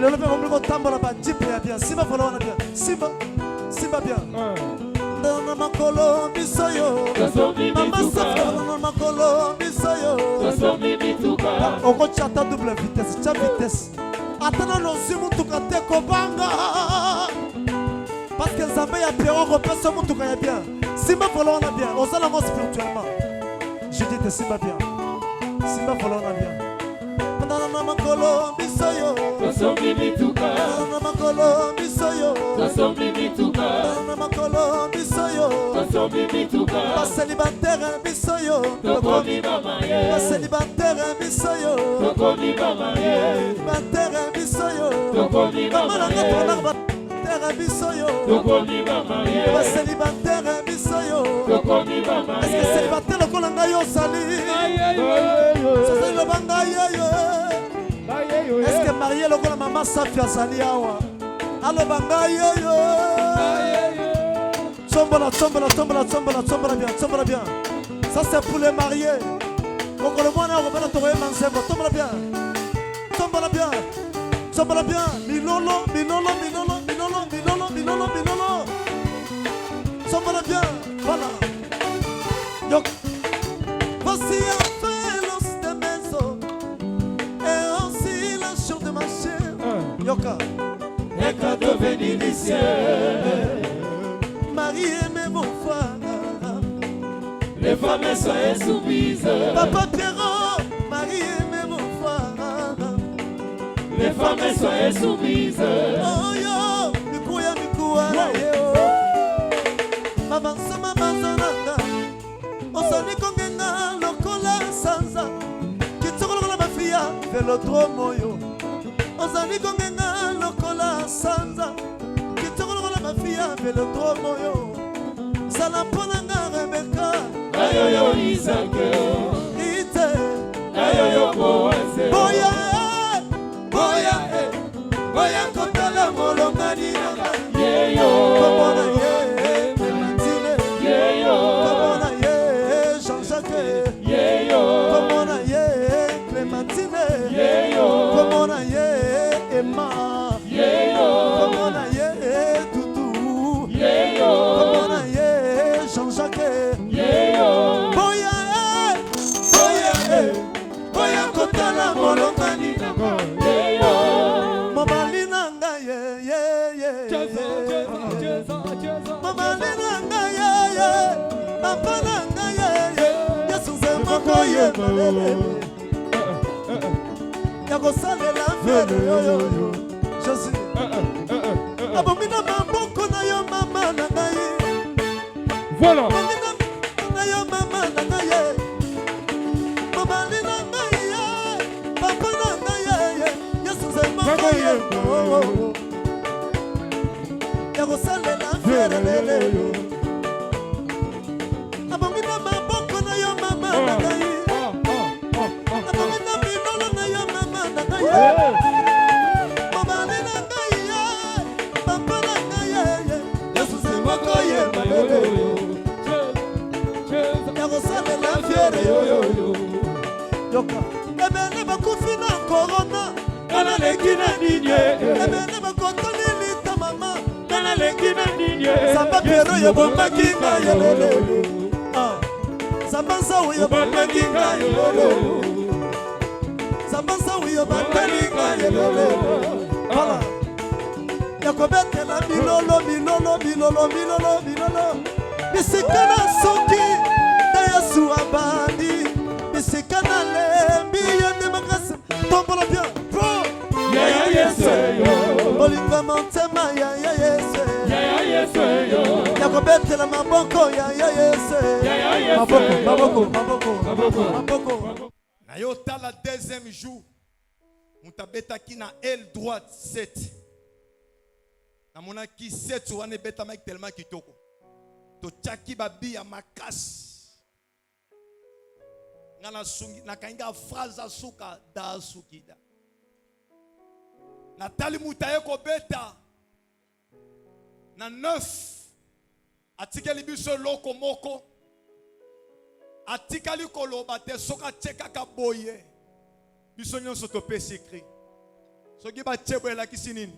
Et le levement de tambour là-bas, Jeep bien, Simba follow bien, Simba bien. Dans ma colo, bisoyo, Mama Safra, dans ma colo, bisoyo. On continue à double vitesse, ta vitesse. Attends, non, si mon tout côté Kobanga. Parce que Zambé a Pierrot repère ce mon tout côté bien. Simba follow on a bien, on s'en avance spirituellement. Je dis que Simba bien, Simba follow on a bien. Dans ma colo, bisoyo. Makolo bisoyo, makolo bisoyo, pas célibataire bisoyo, pas célibataire bisoyo, célibataire bisoyo, malanga pour célibataire bisoyo, pas célibataire bisoyo. Est-ce que célibataire le kolanga yo sali? Ça le banga yo. Est-ce que marié le gars maman Safia Saliawa? Allo bangayo yo. Tombola bien. Ça c'est pour les mariés. Donc le mois on va trouver mancebo. Tombola bien. Milolo. Tombola bien. Voilà. Donc voici un fait de maison. De ma chair, Yoka, un cadeau venu du ciel. Marie aimait mon frère. Les femmes soient soumises. Papa Pierrot, Marie aimait mon frère. Les femmes soient soumises. Oh yo, mikuya, yo. Maman zananga. On s'en est congenga, lokola sansa. Kitokolo la mafia, velodromo yo. Ozali kongenga lokola sanza kitokolo la mafia velodromo yo sala ponanga Rebecca ayoyo Isaac ite ayoyo boya kotala molongani nanga yeyo komona ye Clémentine yeyo komona ye Jean-Jacques yeyo komona ye Clémentine yeyo komona ye Emma, comment on y Toutou, comment on y Jean-Jacques, Boya Kotala Molongani, Mama Linanga, Mama Linanga, Papa Nanga, Yasuze Moko, Yako Sale la Fede, je suis Abomina Mamboko na yo mama na ngai. Voilà. Abomina na yo mama na ngai. Mama li na ngai. Papa na ngai. Yesu zai mama ye. Yako sale la fiere lele. Abomina Mamboko na yo mama na ngai. Abomina Minolo na yo mama na ngai. Yoka, ebene bakufi na corona, Nana leki na ninye. ebene bakotoni lita mama, Nana leki na ninye. Samba pero yo bomba kinga yelele. Samba sawu yo bomba kinga yelele. Samba sawu yo bomba kinga yelele. Voilà. Yakobete la milolo. Bisikana soki, daya suabandi. Bisikana lembi yende makasi. Tombola bien, bro. Yaya yeseyo. Bolinga montema yaya yeseyo. Yaya yeseyo. Yakobete la maboko yaya yeseyo. Yaya yeseyo. Maboko. Na yo tala deuxième jour. Mutabeta ki na aile droite 7. Na mona ki 7 wane beta mak tellement kitoko. To chaki babi ya makasi. Ngana sungi na kainga fraza suka da sukida. Na tali mutaye ko beta. Na 9 atikeli biso loko moko. Atikali koloba te soka cheka ka boye. Biso nyonso to pe secret. soki batiebo elakisi nini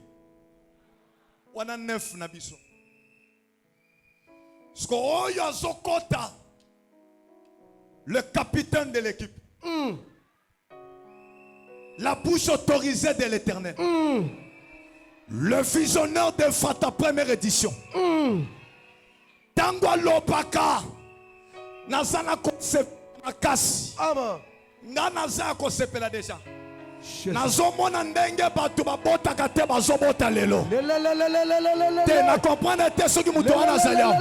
wana 9 na biso sko oyo azokota le capitaine de l'équipe, la bouche autorisée de l'Éternel, le visionnaire de Fata première édition, Tango Lopaka, Nazana Kosep Makasi, Nanaza Kosepela déjà. Nazomona ndenge batu babotaka te bazobota lelo. Te na comprendre te soki mutu wana zalia.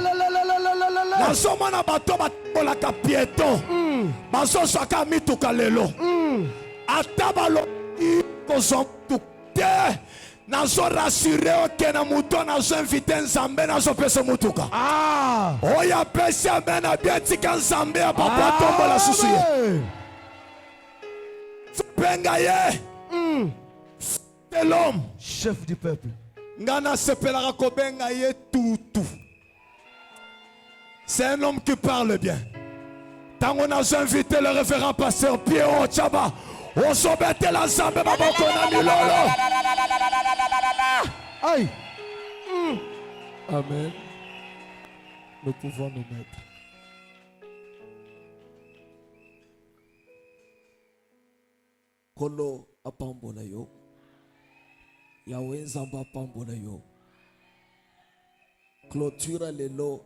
Nazomona batu babolaka pieton. Bazosaka mituka lelo. Ata balo kozontu te. Nazo rassurer ke na mutu nazo inviter Nzambe nazo pesa mutuka. Oya pesa bena bien tika Nzambe ya papa tombo la susu. Bengaye, c'est l'homme, chef du peuple. Ngana sepelara ko bengaye tout. C'est un homme qui parle bien. Tant on a invité le révérend pasteur Pierrot Chaba, on s'obétait la Zambé Babokona Milolo. Aïe. Amen. Nous pouvons nous mettre. Kolo apambola yo, Yahweh Nzamba apambola yo. Clôture lelo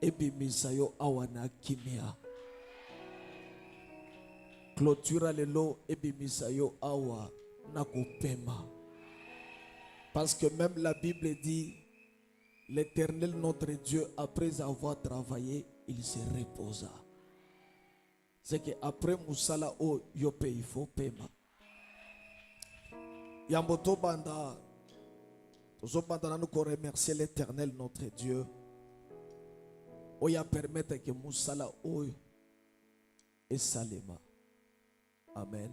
ebimisa yo awana kimia. Clôture lelo ebimisa yo awa nakopema. Parce que même la Bible dit, l'Éternel notre Dieu, après avoir travaillé, il se reposa. C'est que après Moussala o yope il faut paiement. Yamboto banda, nous remercier l'Éternel notre Dieu. Oya permettre que Moussala o et Salema. Amen.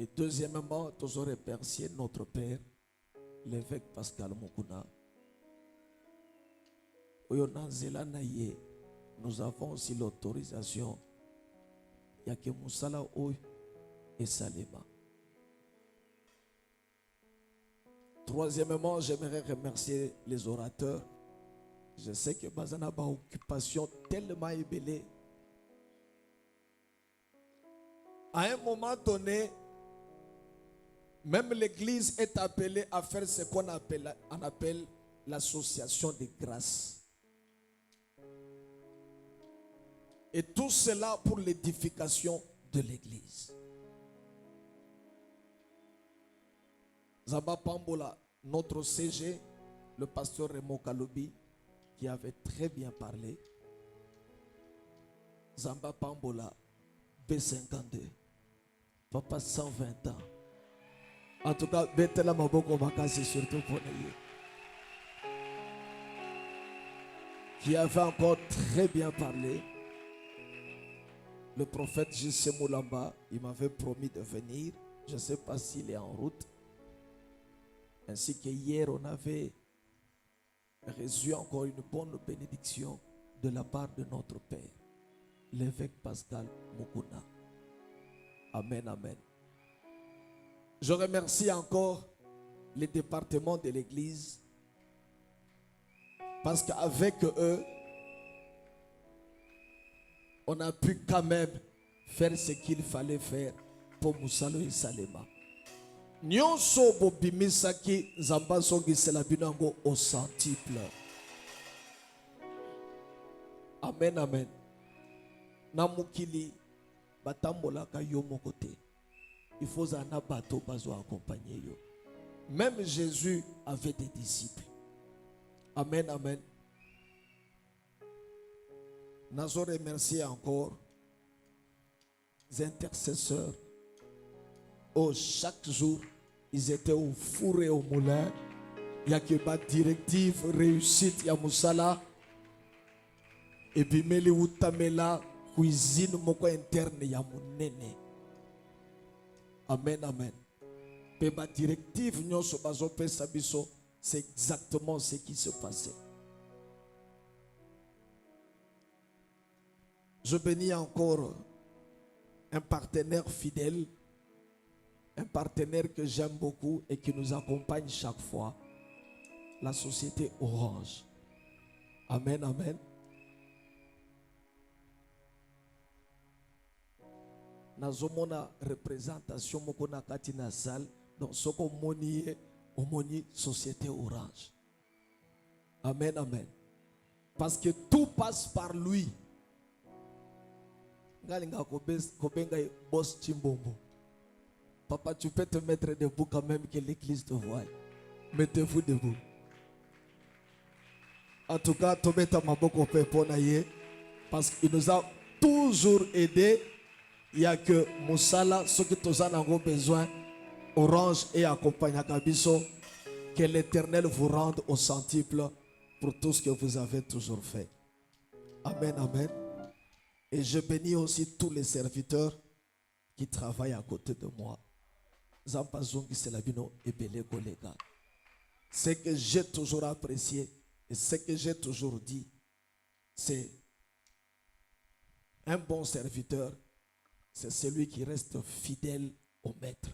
Et deuxièmement, nous remercier notre Père, l'évêque Pascal Mukuna. Oyona zela naye. Nous avons aussi l'autorisation. Il y a que Moussala Oy et Salema. Troisièmement, j'aimerais remercier les orateurs. Je sais que Bazana a une occupation tellement ébélée. À un moment donné, même l'église est appelée à faire ce qu'on appelle l'association de grâce. Et tout cela pour l'édification de l'église. Zamba Pambola, notre CG, le pasteur Raymond Kaloubi, qui avait très bien parlé. Zamba Pambola, B52, papa 120 ans. En tout cas, Betela Maboko Bakasi surtout pour nous. Qui avait encore très bien parlé. Le prophète J.C. Moulamba, il m'avait promis de venir. Je ne sais pas s'il est en route. Ainsi que hier, on avait reçu encore une bonne bénédiction de la part de notre Père, l'évêque Pascal Mukuna. Amen, amen. Je remercie encore les départements de l'Église parce qu'avec eux, on a pu quand même faire ce qu'il fallait faire pour Moussalo et Salema. Nyonso bobimisaki Nzamba songi selabinango au centuple. Amen, amen. Namukili batambola ka yo mokote. Il faut zana bato bazo accompagner yo. Même Jésus avait des disciples. Amen, amen. Nous remercier encore les intercesseurs. Oh, chaque jour, ils étaient au four et au moulin. Il y a que ma directive réussite, il y a Moussala. Et puis, Meli Outamela, cuisine moko interne, il y a mon néné. Amen, amen. Et ma directive, c'est exactement ce qui se passait. Je bénis encore un partenaire fidèle, un partenaire que j'aime beaucoup et qui nous accompagne chaque fois, la société Orange. Amen, amen. Nazomona représentation moko na kati na salle donc soko moni société Orange. Amen, amen. Parce que tout passe par lui. Ngalinga kobenga boss Chimbombo. Papa, tu peux te mettre debout quand même que l'église te voie. Mettez-vous debout. En tout cas, Tometa Maboko Peponaye, parce qu'il nous a toujours aidé. Il n'y a que Moussala, ceux qui ont besoin, Orange et accompagne Kabiso, que l'Éternel vous rende au centuple pour tout ce que vous avez toujours fait. Amen, amen. Et je bénis aussi tous les serviteurs qui travaillent à côté de moi. Ce que j'ai toujours apprécié et ce que j'ai toujours dit, c'est un bon serviteur, c'est celui qui reste fidèle au maître.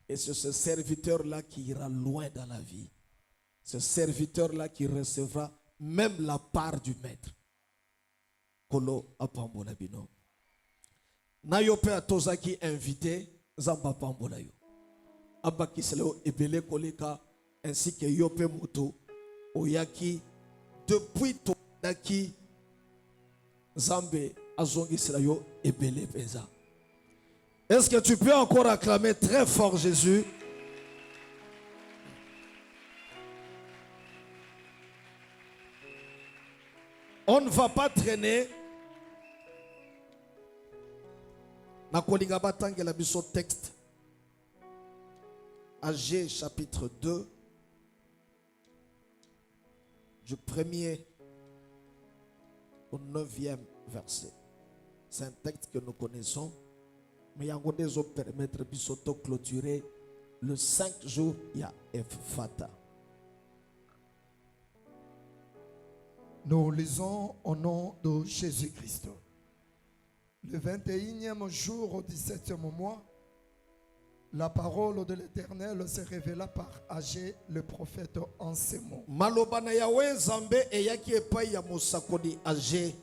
Et c'est ce serviteur-là qui ira loin dans la vie. Ce serviteur-là qui recevra même la part du maître. Kolo apambola bino. Na yope atozaki invité zamba pambola yo. Abaki seleo ebele koleka ainsi que yope moto oyaki depuis todaki zambe azongi selayo ebele peza. Est-ce que tu peux encore acclamer très fort Jésus? On ne va pas traîner. Nakolinga batangela biso texte. Agé chapitre 2 du 1er au 9e verset. C'est un texte que nous connaissons. Mais il y a des autres permettre de clôturer le 5 jours, il y a Fata. Nous lisons au nom de Jésus-Christ. Le 21e jour au 17e mois, la parole de l'Éternel se révéla par Agé le prophète en ces mots. Malobana Yahweh Zambé et yaki epai ya mosakodi Agé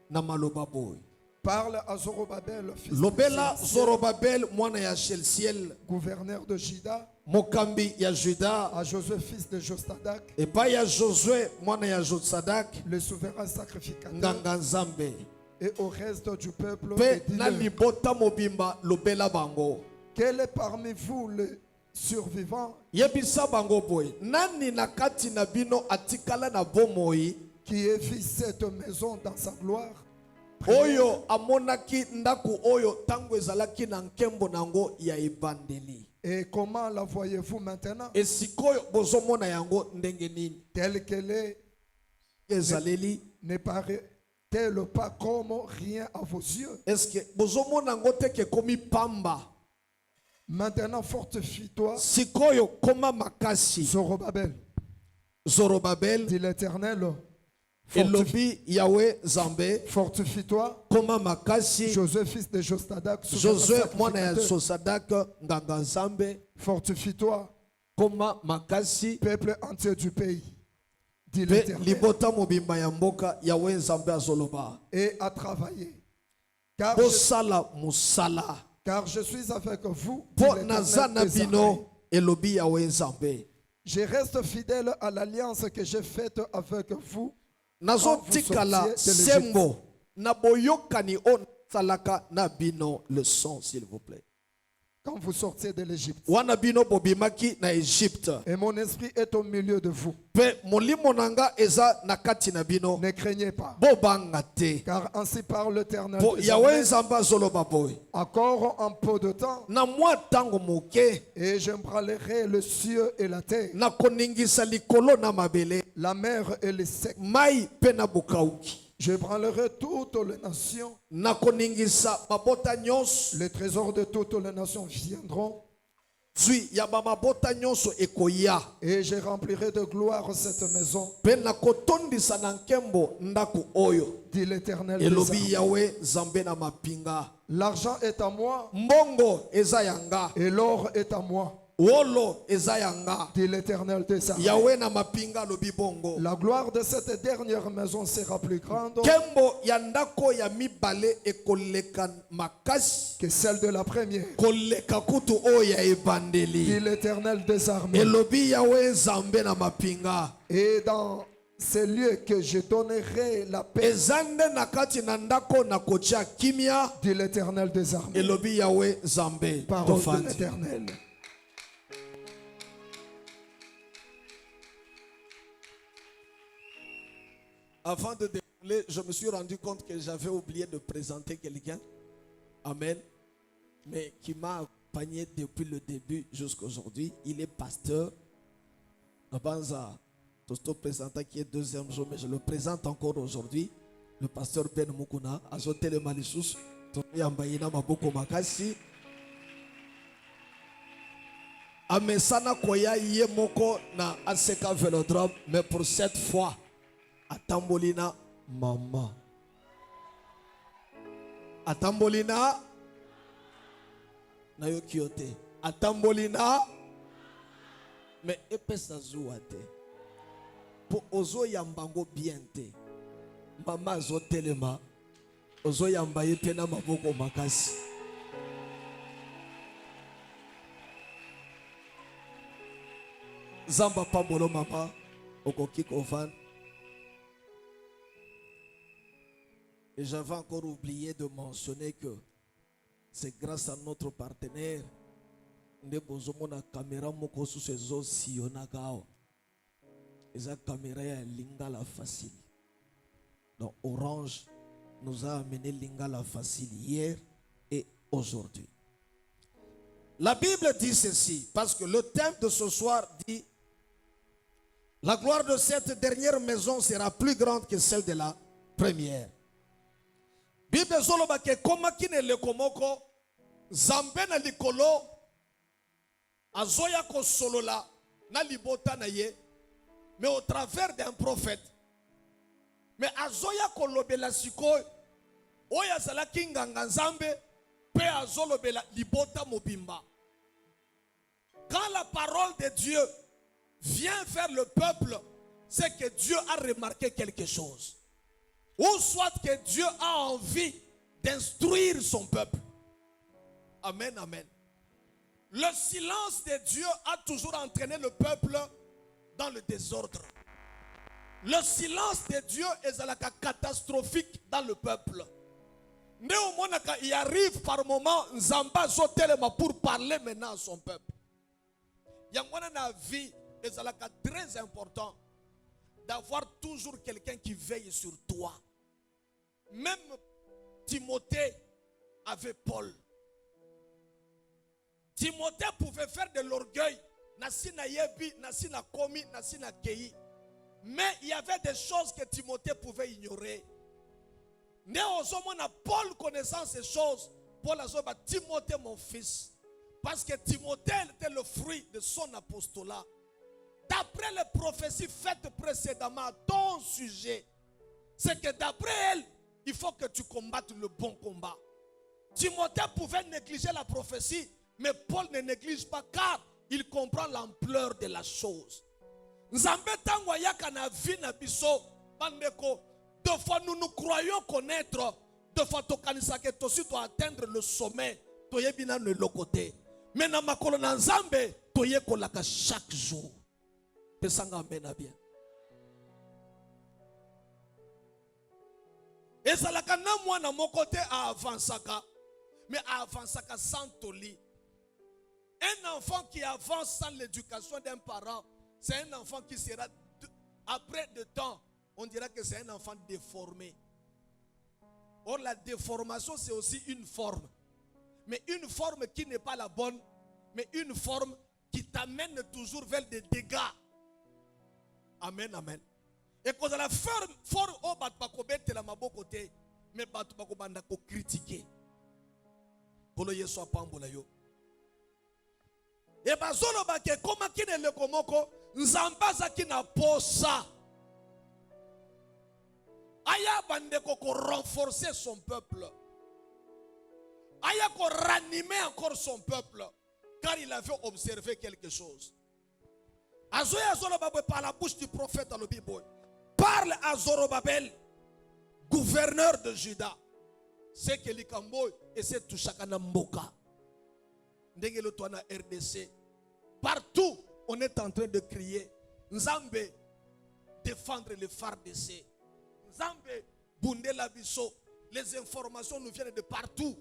na maloba boy. Parle à Zorobabel, fils Lobela de Zorobabel mwana ya Shelsiel, gouverneur de Juda, mokambi ya Juda, à Josué, fils de Jostadak, epai ya Josué mwana ya Josadak, le souverain sacrificateur, nganga Nzambe, et au reste du peuple, pe et na dis-le, libota mobimba lobela bango. quel est parmi vous le survivant Yebisa bango boy, nani na kati na bino atikala na bomoi, qui ait vu cette maison dans sa gloire? oyo amonaki ndaku oyo tango ezalaki na nkembo nango ya ebandeli. Et comment la voyez-vous maintenant? Esikoyo bozomona yango ndenge nini? Telle qu'elle est, Ezaleli, ne paraît-elle pas comme rien à vos yeux? est-ce que bozomona yango te ke komi pamba? Maintenant fortifie-toi, Sikoyo koma makasi. Zorobabel, Zorobabel, dit l'Éternel. elobi Yahweh Zambé, Fortifie-toi, koma makasi. Josué, fils de Jostadak, Josué mwana ya sacrificateur. Sosadak nganga Nzambe, Fortifie-toi, koma makasi. peuple entier du pays, dit Pe l'Éternel, libota mobimba ya mboka Yahweh Nzambe azoloba. et à travailler. Car Bosala musala. je suis avec vous, dit Po l'Éternel nazana des armées. bino elobi Yahweh Nzambe. Je reste fidèle à l'alliance que j'ai faite avec vous. Nazo tikala sembo na boyokani on salaka na bino le son s'il vous plaît. Quand vous sortiez de l'Égypte. Wana bino bobimaki na Égypte. Et mon esprit est au milieu de vous. Pe molimo nanga eza na kati na bino. Ne craignez pas. Bobanga te. Car ainsi parle l'Éternel. Po des Yahweh armées. Nzambe azoloba boy. Encore un peu de temps. Na mwa tango moke Et j'embralerai le ciel et la terre. na koningisa likolo na mabele. La mer et les secs. Mai pe na bokauki. J'ébranlerai toutes les nations. Na koningisa mabota nyonso. Les trésors de toutes les nations viendront Et je remplirai de gloire cette maison, dit l'Éternel des armées. L'argent est à moi, et l'or est à moi, dit l'Éternel des armées. La gloire de cette dernière maison sera plus grande que celle de la première, dit l'Éternel des armées. Et dans ces lieux que je donnerai la paix, dit l'Éternel des armées. Parole de l'Éternel. Avant de dérouler, je me suis rendu compte que j'avais oublié de présenter quelqu'un. Amen. Mais qui m'a accompagné depuis le début jusqu'à aujourd'hui. Il est pasteur. Abanza, Tosto présentant qui est deuxième jour, mais je le présente encore aujourd'hui. Le pasteur Ben Mukuna, Azote le Malissous, Yambaïna Maboko Makasi. Amesana Koya Yemoko na Aseka Velodrome, mais pour cette fois, Atambolina Mama. Atambolina Nayokiote. Atambolina. Mais epesa zuate. Pour ozo yambango biente. Mama zo telema. Ozo yambaye pena maboko makasi. Zamba pambolo mama. Okokiko fan. Et j'avais encore oublié de mentionner que c'est grâce à notre partenaire Ndebozomona caméra moko sous ses os sionagao. Et cette caméra est Lingala facile. Donc Orange nous a amené Lingala facile hier et aujourd'hui. La Bible dit ceci, parce que le thème de ce soir dit: la gloire de cette dernière maison sera plus grande que celle de la première. Bible zoloba ke koma kine le komoko zambe na likolo azoya ko solola na libota na ye, mais au travers d'un prophète. Mais azoya ko lobela siko oya zala kinganga nzambe pe azolobela libota mobimba. Quand la parole de Dieu vient vers le peuple, c'est que Dieu a remarqué quelque chose. Ou soit que Dieu a envie d'instruire son peuple. Amen, amen. Le silence de Dieu a toujours entraîné le peuple dans le désordre. Le silence de Dieu est catastrophique dans le peuple. Néanmoins, il arrive par moment Nzamba Zotelema pour parler maintenant à son peuple. Il y a une vie très important d'avoir toujours quelqu'un qui veille sur toi. Même Timothée avait Paul. Timothée pouvait faire de l'orgueil. Nasina yebi, nasina komi, nasina kei. Mais il y avait des choses que Timothée pouvait ignorer. Néanmoins, Paul connaissant ces choses, Paul a dit: Timothée mon fils. Parce que Timothée était le fruit de son apostolat. D'après les prophéties faites précédemment à ton sujet, c'est que d'après elle, il faut que tu combattes le bon combat. Timothée pouvait négliger la prophétie, mais Paul ne néglige pas car il comprend l'ampleur de la chose. Nzambe tango yaka na vie na biso bandeko, deux fois nous nous croyons connaître, deux fois tokanisa ke tosi to atteindre le sommet, toyebina ne lokote. Mais na makolo na Nzambe toyekolaka chaque jour. Pesanga mena bien. Et ça la kana moi na mon côté à avansaka, mais à avansaka sans toli. Un enfant qui avance sans l'éducation d'un parent, c'est un enfant qui sera après de temps, on dira que c'est un enfant déformé. Or la déformation c'est aussi une forme, mais une forme qui n'est pas la bonne, mais une forme qui t'amène toujours vers des dégâts. Amen, amen. Et quand la forme au bat bakobete la mabokote, mais bat bakobanda ko critiquer. Polo yeso pambola yo. Et bazolo ba ke koma kine le komoko nzambaza kina posa. Aya bandeko ko renforcer son peuple. Aya ko ranimer encore son peuple. Car il avait observé quelque chose. Azoya Zorobabel par la bouche du prophète le Bible. Parle à Zorobabel, gouverneur de Juda. C'est que Likambo et c'est tout chacun Mboka. Ndengelo toana RDC. Partout, on est en train de crier Nzambe, défendre les FARDC. Nzambe, Bundela Bisso. Les informations nous viennent de partout.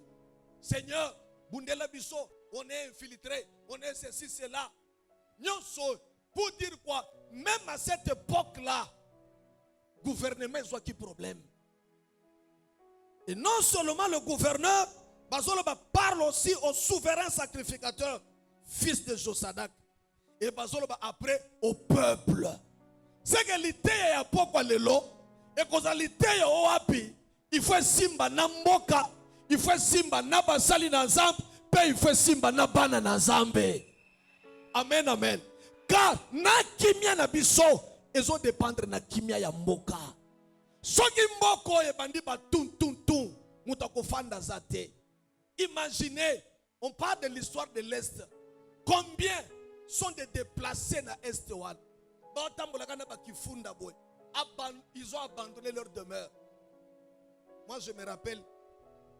Seigneur, Bundela Bisso, on est infiltré, on est ceci, cela. Nyonso, pour dire quoi? Même à cette époque-là, gouvernement soit qui problème. Et non seulement le gouverneur, Bazoloba parle aussi au souverain sacrificateur, fils de Josadak. Et Bazoloba après au peuple. C'est que l'ité est à pourquoi le lot. Et que l'ité est au hapi. Il faut simba namboka. Il faut simba nabasali na zambe. Puis il faut simba nabana na zambe. Amen, amen. Car na kimia na biso, ils ont dépendre na kimia ya mboka. Soki mboko e bandi ba tun tun tun. Mutako fanda zate. Imaginez, on parle de l'histoire de l'Est. Combien sont des déplacés dans l'Est? Ils ont abandonné leur demeure. Moi je me rappelle,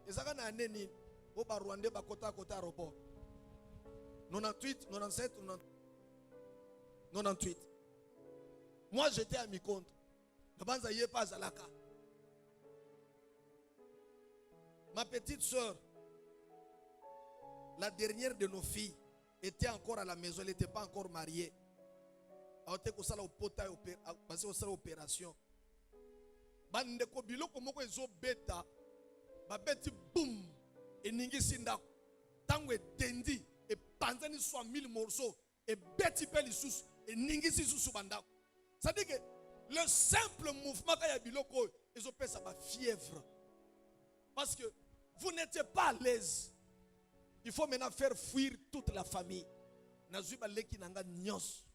ils ont année au Rwanda, à côté aéroport. 98, 97, 98. Moi j'étais à Mikonde. Ma petite soeur, la dernière de nos filles, était encore à la maison, elle n'était pas encore mariée. Elle était au opération. Bandeko biloko moko ezo beta, ba beti boum, et ningi sinda, tango etendi, et panzani soit 1000 morceaux, et beti peli sous, et ningi si sous bandako. Ça dit que le simple mouvement kaya biloko, ezo pesa ba fièvre. Parce que vous n'étiez pas à l'aise. Il faut maintenant faire fuir toute la famille. Nazu baleki nanga nyos.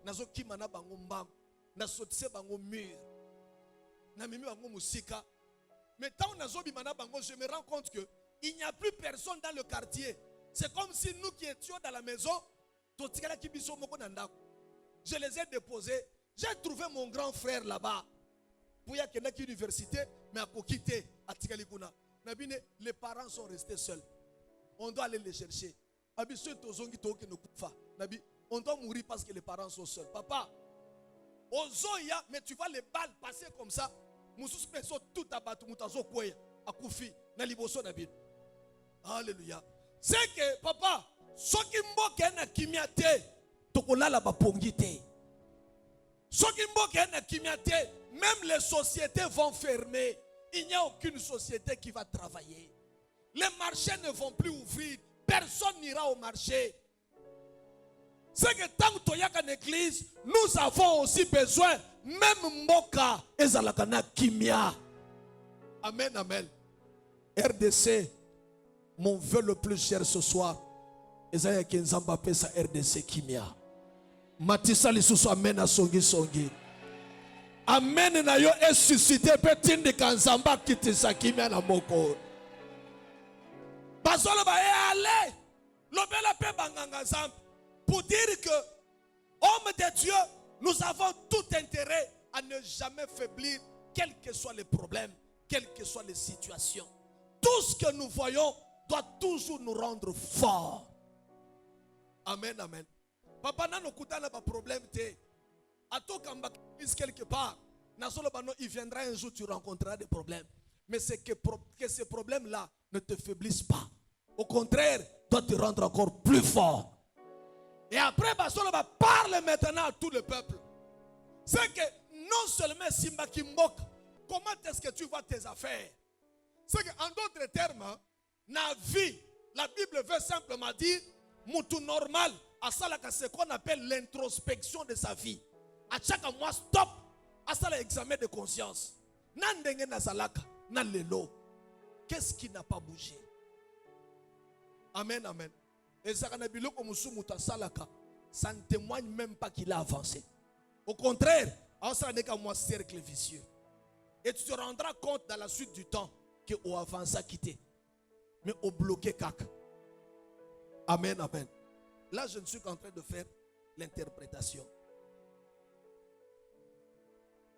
Nazo kimana bango mbam. Nasotise bango mur. Na mimi bango musika. Mais tant nazo bimana bango, je me rends compte que il n'y a plus personne dans le quartier. C'est comme si nous qui étions dans la maison, totikala kibiso moko nandako. Je les ai déposés. J'ai trouvé mon grand frère là-bas. Pour y aller à l'université, mais à quitter à Tigalikuna. Les parents sont restés seuls. On doit aller les chercher. On doit mourir parce que les parents sont seuls. Papa, mais tu vois les balles passer comme ça. Alléluia. C'est que papa, ce qui m'a kimiate, tokolala ba pongite. Ce qui m'a kimiate, même les sociétés vont fermer. Il n'y a aucune société qui va travailler. Les marchés ne vont plus ouvrir. Personne n'ira au marché. C'est que tant que tu es en église, nous avons aussi besoin, même Moka et Zalakana Kimia. Amen, amen. RDC, mon vœu le plus cher ce soir, Esaïa Kenzamba pesa RDC Kimia. Matissa Lisusu amen à Songi Songi. Amen na yo est suscité petit de Kanzamba kitisa Kimia na moko. Basolo ba e ale. Lobela pe banganga zambe. Pour dire que, homme de Dieu, nous avons tout intérêt à ne jamais faiblir, quels que soient les problèmes, quelles que soient les situations. Tout ce que nous voyons doit toujours nous rendre forts. Amen, amen. Papa n'a pas de problème. À tout kamba quelque part, il viendra un jour, tu rencontreras des problèmes. Mais c'est que ces problèmes-là ne te faiblissent pas. Au contraire, doit te rendre encore plus fort. Et après, Basoloba parle maintenant à tout le peuple. C'est que non seulement Simba Kimbok, comment est-ce que tu vois tes affaires? C'est qu'en d'autres termes, na vie, la Bible veut simplement dire, moutou normal, à ça ce qu'on appelle l'introspection de sa vie. À chaque mois, stop, à ça l'examen de conscience. Nandenge na salaka, nan lelo. Qu'est-ce qui n'a pas bougé? Amen, amen. Et ça ne témoigne même pas qu'il a avancé. Au contraire, ça n'est qu'à moi cercle vicieux. Et tu te rendras compte dans la suite du temps que au avancé a quitté. Mais au bloqué caca. Amen, amen. Là, je ne suis qu'en train de faire l'interprétation.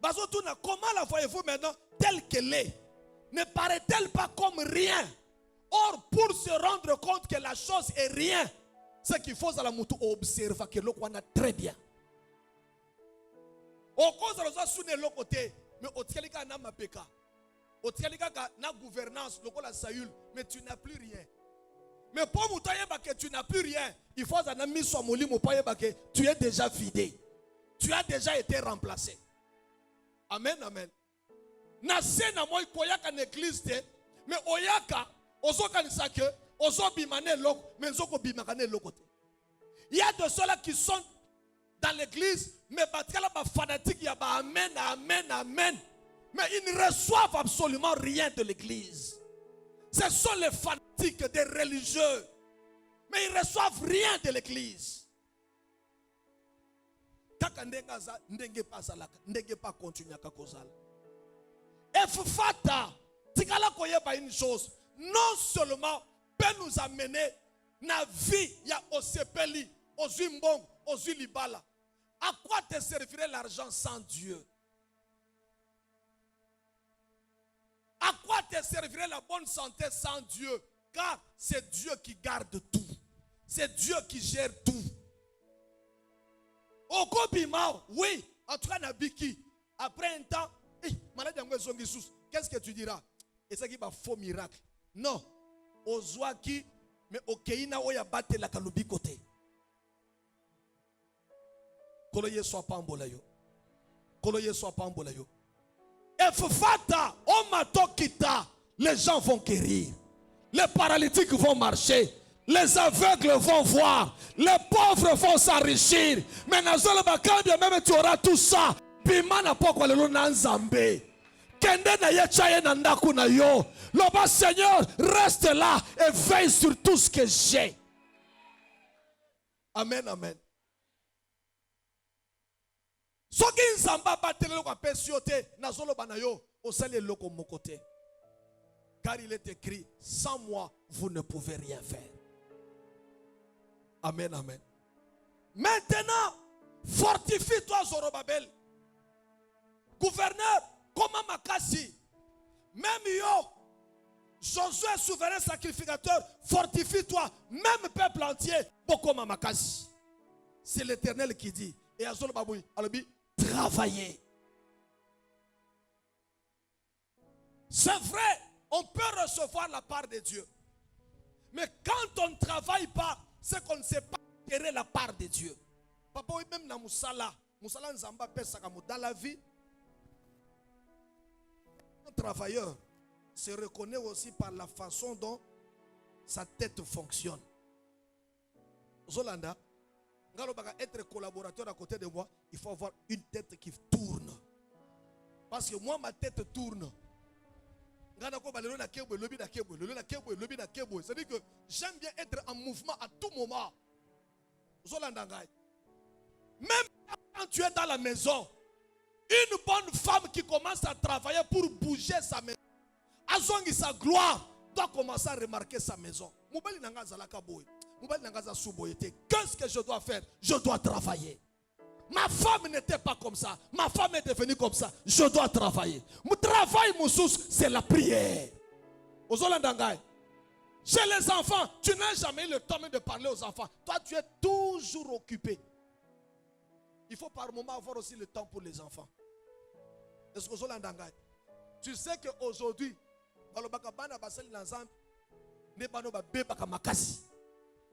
Bazotuna, comment la voyez-vous maintenant telle qu'elle est? Ne paraît-elle pas comme rien? Or, pour se rendre compte que la chose est rien, ce qu'il faut, c'est la moutou observer que l'on a très bien. Au cause de la chose, l'autre côté, mais au tchelika na mapeka, au tchelika na gouvernance, le la Saül, mais tu n'as plus rien. Mais pour moutayer que tu n'as plus rien, il faut que tu sois molli, que tu es déjà vidé. Tu as déjà été remplacé. Amen, amen. Nase na moi koyaka n'église te, mais oyaka ozoka nisake, ozobimane loko, mais zoko bimakane loko te. Il y a de ceux-là qui sont dans l'église, mais batkala ba fanatique ya ba amen, amen, amen. Mais ils ne reçoivent absolument rien de l'église. Ce sont les fanatiques des religieux, mais ils ne reçoivent rien de l'église. Kaka ndenge pas continuer à kozala. Et Fufata, tikala koyeba une chose, non seulement peut nous amener na vie ya osepeli, ozimbong, ozilibala. À quoi te servirait l'argent sans Dieu? À quoi te servirait la bonne santé sans Dieu? Car c'est Dieu qui garde tout. C'est Dieu qui gère tout. Au Kobimao, oui, en tout cas, Nabiki, après un temps, qu'est-ce que tu diras? Et ça qui va faux miracle. Non. Ozwaki, mais au Keina, oya bate la kalubi côté. Koloye soit pas en bolayo. Koloye soit pas en bolayo. Et Fufata, on m'a kita, les gens vont guérir. Les paralytiques vont marcher. Les aveugles vont voir. Les pauvres vont s'enrichir. Mais même tu auras tout ça. Bimana pokwa lelo nanzambe. Kende na yechaye na ndaku na yo. Loba Seigneur, reste là et veille sur tout ce que j'ai. Amen, amen. Soki nzamba batele ko pesiote na zolo banayo osale loko mokote. Car il est écrit, sans moi vous ne pouvez rien faire. Amen, amen. Maintenant, fortifie-toi Zorobabel. Gouverneur, comment Makassi, même yo, Josué souverain sacrificateur, fortifie-toi, même peuple entier, Bokoma Makassi. C'est l'Éternel qui dit, et à Zorobaboui, Alobi, travaillez. C'est vrai, on peut recevoir la part de Dieu. Mais quand on ne travaille pas, c'est qu'on ne sait pas gérer la part de Dieu. Papa, oui, même dans Moussala, Moussala Nzamba Pesakamu, dans la vie, un travailleur se reconnaît aussi par la façon dont sa tête fonctionne. Zolanda, être collaborateur à côté de moi, il faut avoir une tête qui tourne. Parce que moi, ma tête tourne. C'est-à-dire que j'aime bien être en mouvement à tout moment. Même quand tu es dans la maison, une bonne femme qui commence à travailler pour bouger sa maison, azongi sa gloire, doit commencer à remarquer sa maison. Qu'est-ce que je dois faire? Je dois travailler. Ma femme n'était pas comme ça. Ma femme est devenue comme ça. Je dois travailler. Mon travail, mon source, c'est la prière. Chez les enfants, tu n'as jamais eu le temps de parler aux enfants. Toi, tu es toujours occupé. Il faut par moment avoir aussi le temps pour les enfants. Est-ce que tu sais qu'aujourd'hui,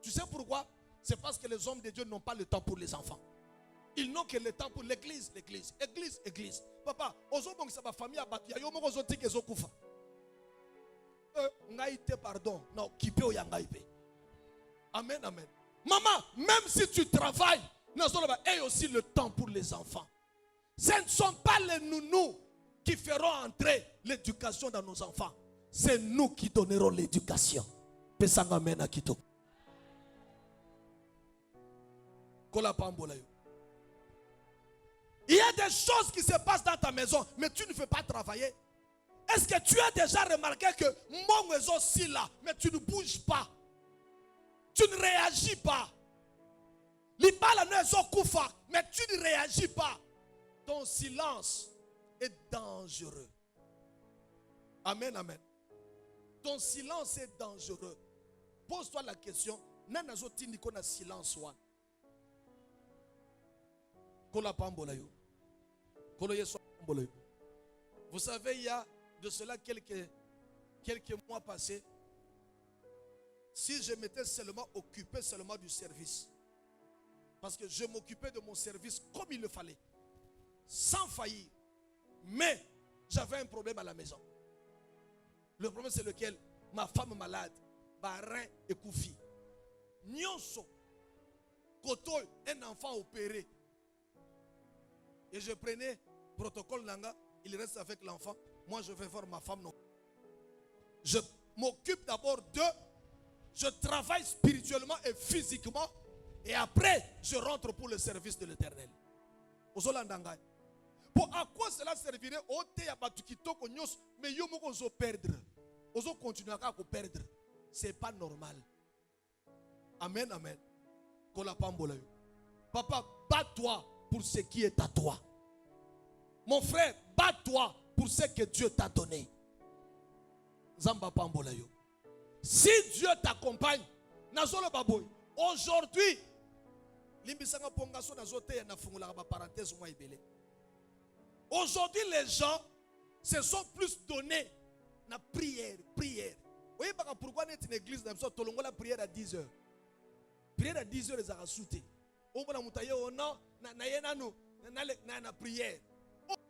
tu sais pourquoi? C'est parce que les hommes de Dieu n'ont pas le temps pour les enfants. Ils n'ont que le temps pour l'église, l'église, église, église. Papa, ozobong sa ba famille abatu ya yo moko zoti ke zokufa. Ngaite pardon, non, kipe o yangaipe. Amen, amen. Maman, même si tu travailles, nous avons aussi le temps pour les enfants. Ce ne sont pas les nounous qui feront entrer l'éducation dans nos enfants. C'est nous qui donnerons l'éducation. Pesanga mena kito. Il y a des choses qui se passent dans ta maison, mais tu ne fais pas travailler. Est-ce que tu as déjà remarqué que mon maison aussi là, mais tu ne bouges pas? Tu ne réagis pas. Libala maison koufa, mais tu ne réagis pas. Ton silence est dangereux. Amen, amen. Ton silence est dangereux. Pose-toi la question, nanazo tindi kona silence wan. Kola pambola yo. Kolo yeso pambola yo. Vous savez, il y a de cela quelques mois passés, si je m'étais seulement occupé seulement du service, parce que je m'occupais de mon service comme il le fallait, sans faillir, mais j'avais un problème à la maison. Le problème c'est lequel? Ma femme malade, barin et koufi. Nyonso, koto, un enfant opéré. Et je prenais protocole Nanga, il reste avec l'enfant. Moi je vais voir ma femme. Non. Je m'occupe d'abord d'eux. Je travaille spirituellement et physiquement. Et après, je rentre pour le service de l'Éternel. Pour à quoi cela servirait? Mais yo moko perdre. Ozo continuer à perdre. C'est pas normal. Amen, amen. Papa, bats-toi pour ce qui est à toi. Mon frère, bats-toi pour ce que Dieu t'a donné. Zamba pambola yo. Si Dieu t'accompagne, nazolo baboy. Aujourd'hui, limbisanga pongaso nazote na fungula ba parenthèse moi ibele. Aujourd'hui, les gens se sont plus donnés na prière. Vous voyez pourquoi on est une église dans la prière à 10 heures. Prière à 10 heures, les a rassoutés. On va na prière.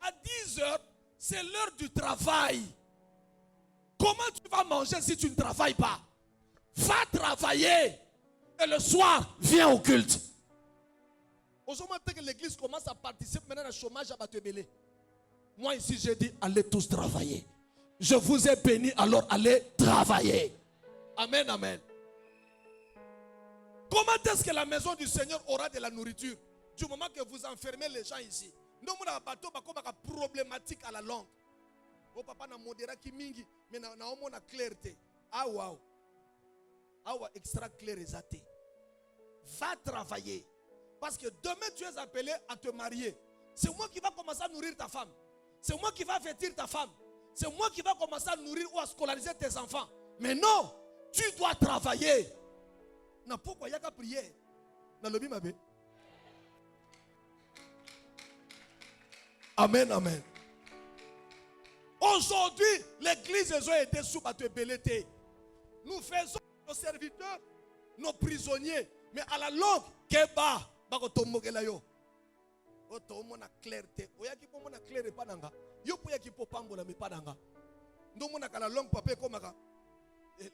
À 10 heures, c'est l'heure du travail. Comment tu vas manger si tu ne travailles pas? Va travailler. Et le soir, viens au culte. Aujourd'hui, que l'église commence à participer maintenant au chômage à Batebele. Moi ici, j'ai dit, allez tous travailler. Je vous ai béni, alors allez travailler. Amen, amen. Comment est-ce que la maison du Seigneur aura de la nourriture? Du moment que vous enfermez les gens ici. Nous avons un bateau problématique à la langue. Oh papa na modéra ki mingi, mais na omo na clarté. Ah wow. Ah wow, extra clair exaté. Va travailler. Parce que demain tu es appelé à te marier. C'est moi qui va commencer à nourrir ta femme. C'est moi qui va vêtir ta femme. C'est moi qui va commencer à nourrir ou à scolariser tes enfants. Mais non, tu dois travailler. Na pourquoi il y a qu'à prier? Na lobi mabe. Amen, amen. Aujourd'hui, l'église a été sous bateau belleté. Nous faisons nos serviteurs, nos prisonniers. Mais à la longue, keba, bako tomogela yo. O tomo na clarté. Oya ki pomo na claire pa nanga. Yo poya ki popambola me pa nanga. Ndo mona kala longue papé komaka.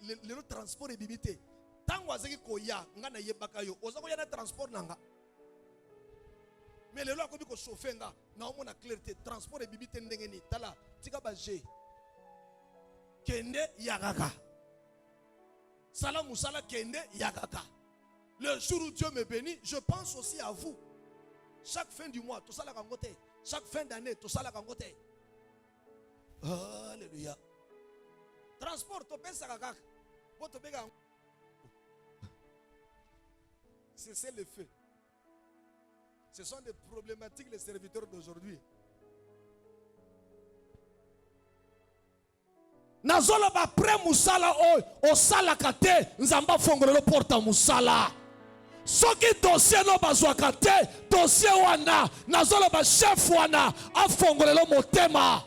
Le transport est limité. Tango azeki koya ngana yebaka yo. Ozako ya na transport nanga. Mais le loi comme ko chauffer nga na omo na clarté transport est limité ndengeni tala tika ba G. Kende yagaka. Sala musala kende yagaka. Le jour où Dieu me bénit, je pense aussi à vous. Chaque fin du mois, tout ça la gangote. Chaque fin d'année, tout ça la gangote. Alléluia. Transport, tu penses à gagak. C'est le feu. Ce sont des problématiques les serviteurs d'aujourd'hui. Nazola ba pre musala o sala kate nzamba fongolo porta musala. Soki dossier no bazwaka te dossier wana nazola ba chef wana afongolelo motema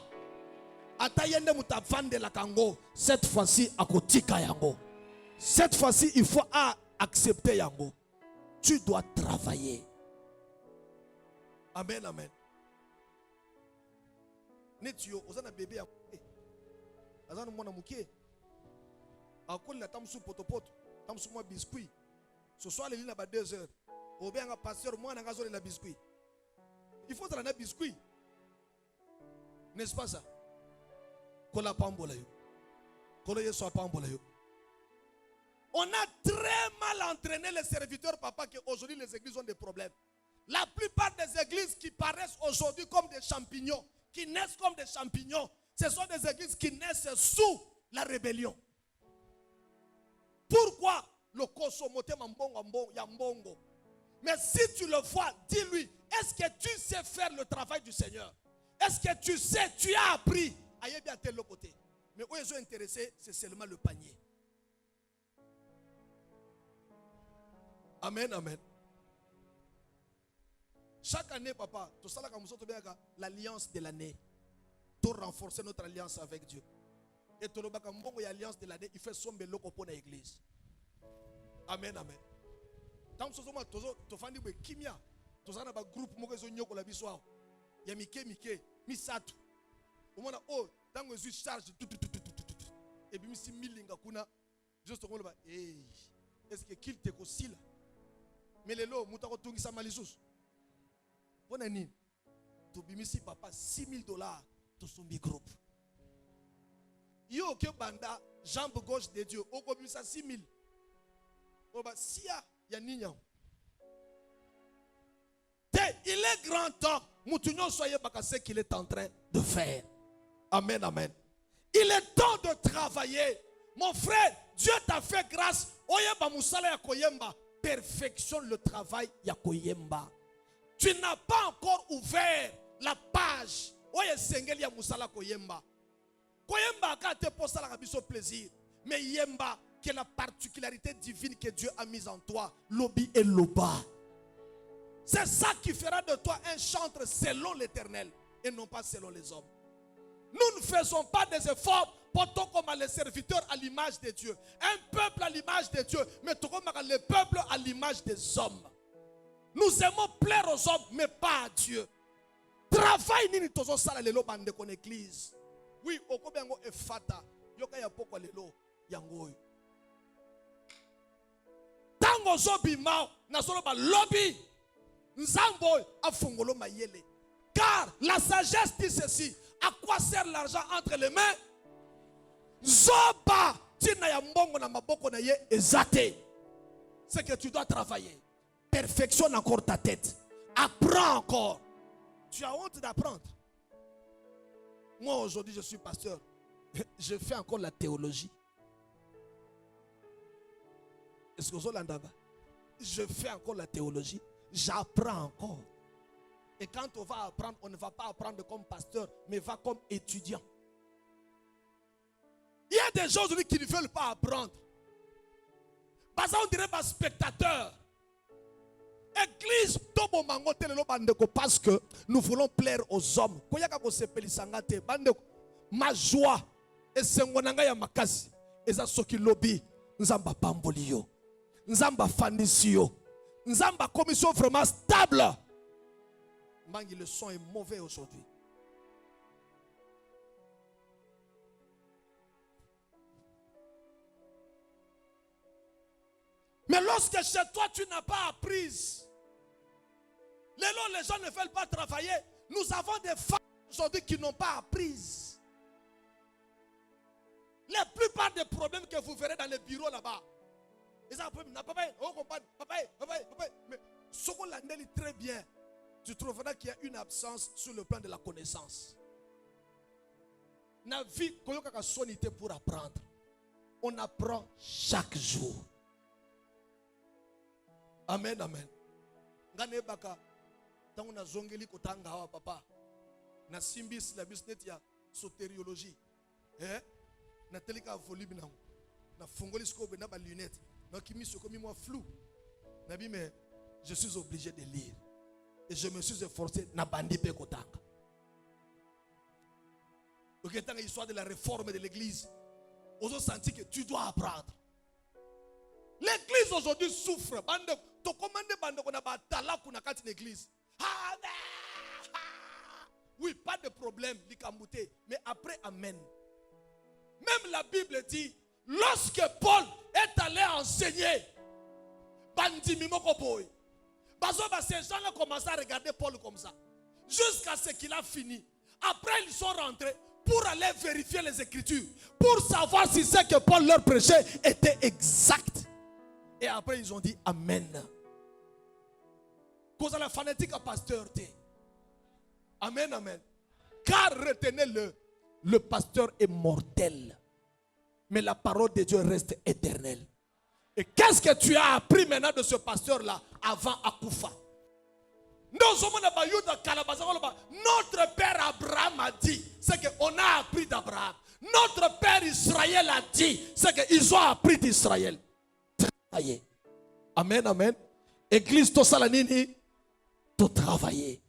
ata yende mutavande la kango cette fois-ci akotika yango. Cette fois-ci il faut accepter yango. Tu dois travailler. Amen, amen. Netio ozana bébé azana mwana mukie akoli na tamsu potopoto tamsu mwa biscuit. Ce soir, les lignes à 2 heures. Au bien, un pasteur, moi, on a biscuit. Il faut un biscuit. N'est-ce pas ça? On a très mal entraîné les serviteurs, papa, qu'aujourd'hui les églises ont des problèmes. La plupart des églises qui paraissent aujourd'hui comme des champignons, qui naissent comme des champignons, ce sont des églises qui naissent sous la rébellion. Pourquoi? Le kosomote mambongo yambongo. Mais si tu le vois, dis-lui, est-ce que tu sais faire le travail du Seigneur? Est-ce que tu sais, tu as appris? Aïe bien tel côté. Mais où ils sont intéressés, c'est seulement le panier. Amen, amen. Chaque année, papa, tout ça, l'alliance de l'année. Pour renforcer notre alliance avec Dieu. Et tout le monde, l'alliance de l'année, il fait son bel loco pour l'église. Amen, amen. Tant que tu as dit que Kimia, tu as un groupe qui est là, il y a Mike, Misatu. Au moment où, tant que tu charges, et puis si millinga kuna, juste au moment où, est-ce que qu'il te aussi là? Mais les lots, tu as dit ça malisus. Bonne année. Tu as dit papa $6,000 to son groupe. Yo que banda jambe gauche de Dieu, au combien ça 6,000. Oba sia ya ninya. Il est grand temps, moutunyo soyez bakase qu'il est en train de faire. Amen, amen. Il est temps de travailler. Mon frère, Dieu t'a fait grâce. Oyeba musala ya koyemba, perfectionne le travail ya koyemba. Tu n'as pas encore ouvert la page. Oye sengeli ya musala koyemba. Koyemba ka te posala ka biso plaisir. Mais yemba que la particularité divine que Dieu a mise en toi, lobi et loba. C'est ça qui fera de toi un chantre selon l'Éternel et non pas selon les hommes. Nous ne faisons pas des efforts pour tout comme les serviteurs à l'image de Dieu. Un peuple à l'image de Dieu, mais tout comme le peuple à l'image des hommes. Nous aimons plaire aux hommes, mais pas à Dieu. Travail nini tozo sala lelo bande kon église. Oui, okobengo efata, yoka ya poko lelo yango. Tango zobi mao na solo ba lobby. Nzambo afungolo mayele. Car la sagesse dit ceci, à quoi sert l'argent entre les mains? Zoba tina ya mbongo na maboko na ye ezate. C'est que tu dois travailler. Perfectionne encore ta tête. Apprends encore. Tu as honte d'apprendre. Moi aujourd'hui je suis pasteur. Je fais encore la théologie. Est-ce que vous l'entendez? Je fais encore la théologie. J'apprends encore. Et quand on va apprendre, on ne va pas apprendre comme pasteur, mais va comme étudiant. Il y a des gens aujourd'hui qui ne veulent pas apprendre. Parce qu'on dirait pas spectateur. Église, parce que nous voulons plaire aux hommes. Ma joie et sengonanga ya makasi eza soki lobi nzamba pamboli yo nzamba fandisi yo nzamba commission vraiment stable. Mangi, le son est mauvais aujourd'hui. Mais lorsque chez toi tu n'as pas appris, les gens ne veulent pas travailler. Nous avons des femmes aujourd'hui qui n'ont pas appris. La plupart des problèmes que vous verrez dans les bureaux là-bas, mais ce qu'on l'a dit très bien, tu trouveras qu'il y a une absence sur le plan de la connaissance. Pour apprendre, on apprend chaque jour. Amen, amen. Tant on a zongeli kotanga hawa papa na simbis la business ya sotériologie na telika volume na fongoli scope na ba lunette na kimi sokomi moi flou na bi mais je suis obligé de lire et je me suis efforcé na bandi pe kotanga. Donc tant l'histoire de la réforme de l'église, on a senti que tu dois apprendre. L'église aujourd'hui souffre. Bande to commande bande qu'on a ba tala kuna kati l'église. Oui, pas de problème, mais après, amen. Même la Bible dit, lorsque Paul est allé enseigner, ces gens ont commencé à regarder Paul comme ça, jusqu'à ce qu'il a fini. Après, ils sont rentrés pour aller vérifier les Écritures, pour savoir si ce que Paul leur prêchait était exact. Et après, ils ont dit Amen. Cause à la fanatique à pasteur. Amen, amen. Car retenez-le, le pasteur est mortel. Mais la parole de Dieu reste éternelle. Et qu'est-ce que tu as appris maintenant de ce pasteur-là avant Akoufa? Notre père Abraham a dit, c'est qu'on a appris d'Abraham. Notre père Israël a dit, c'est qu'ils ont appris d'Israël. Travailler. Amen, amen. Église Tosalanini, tout travailler.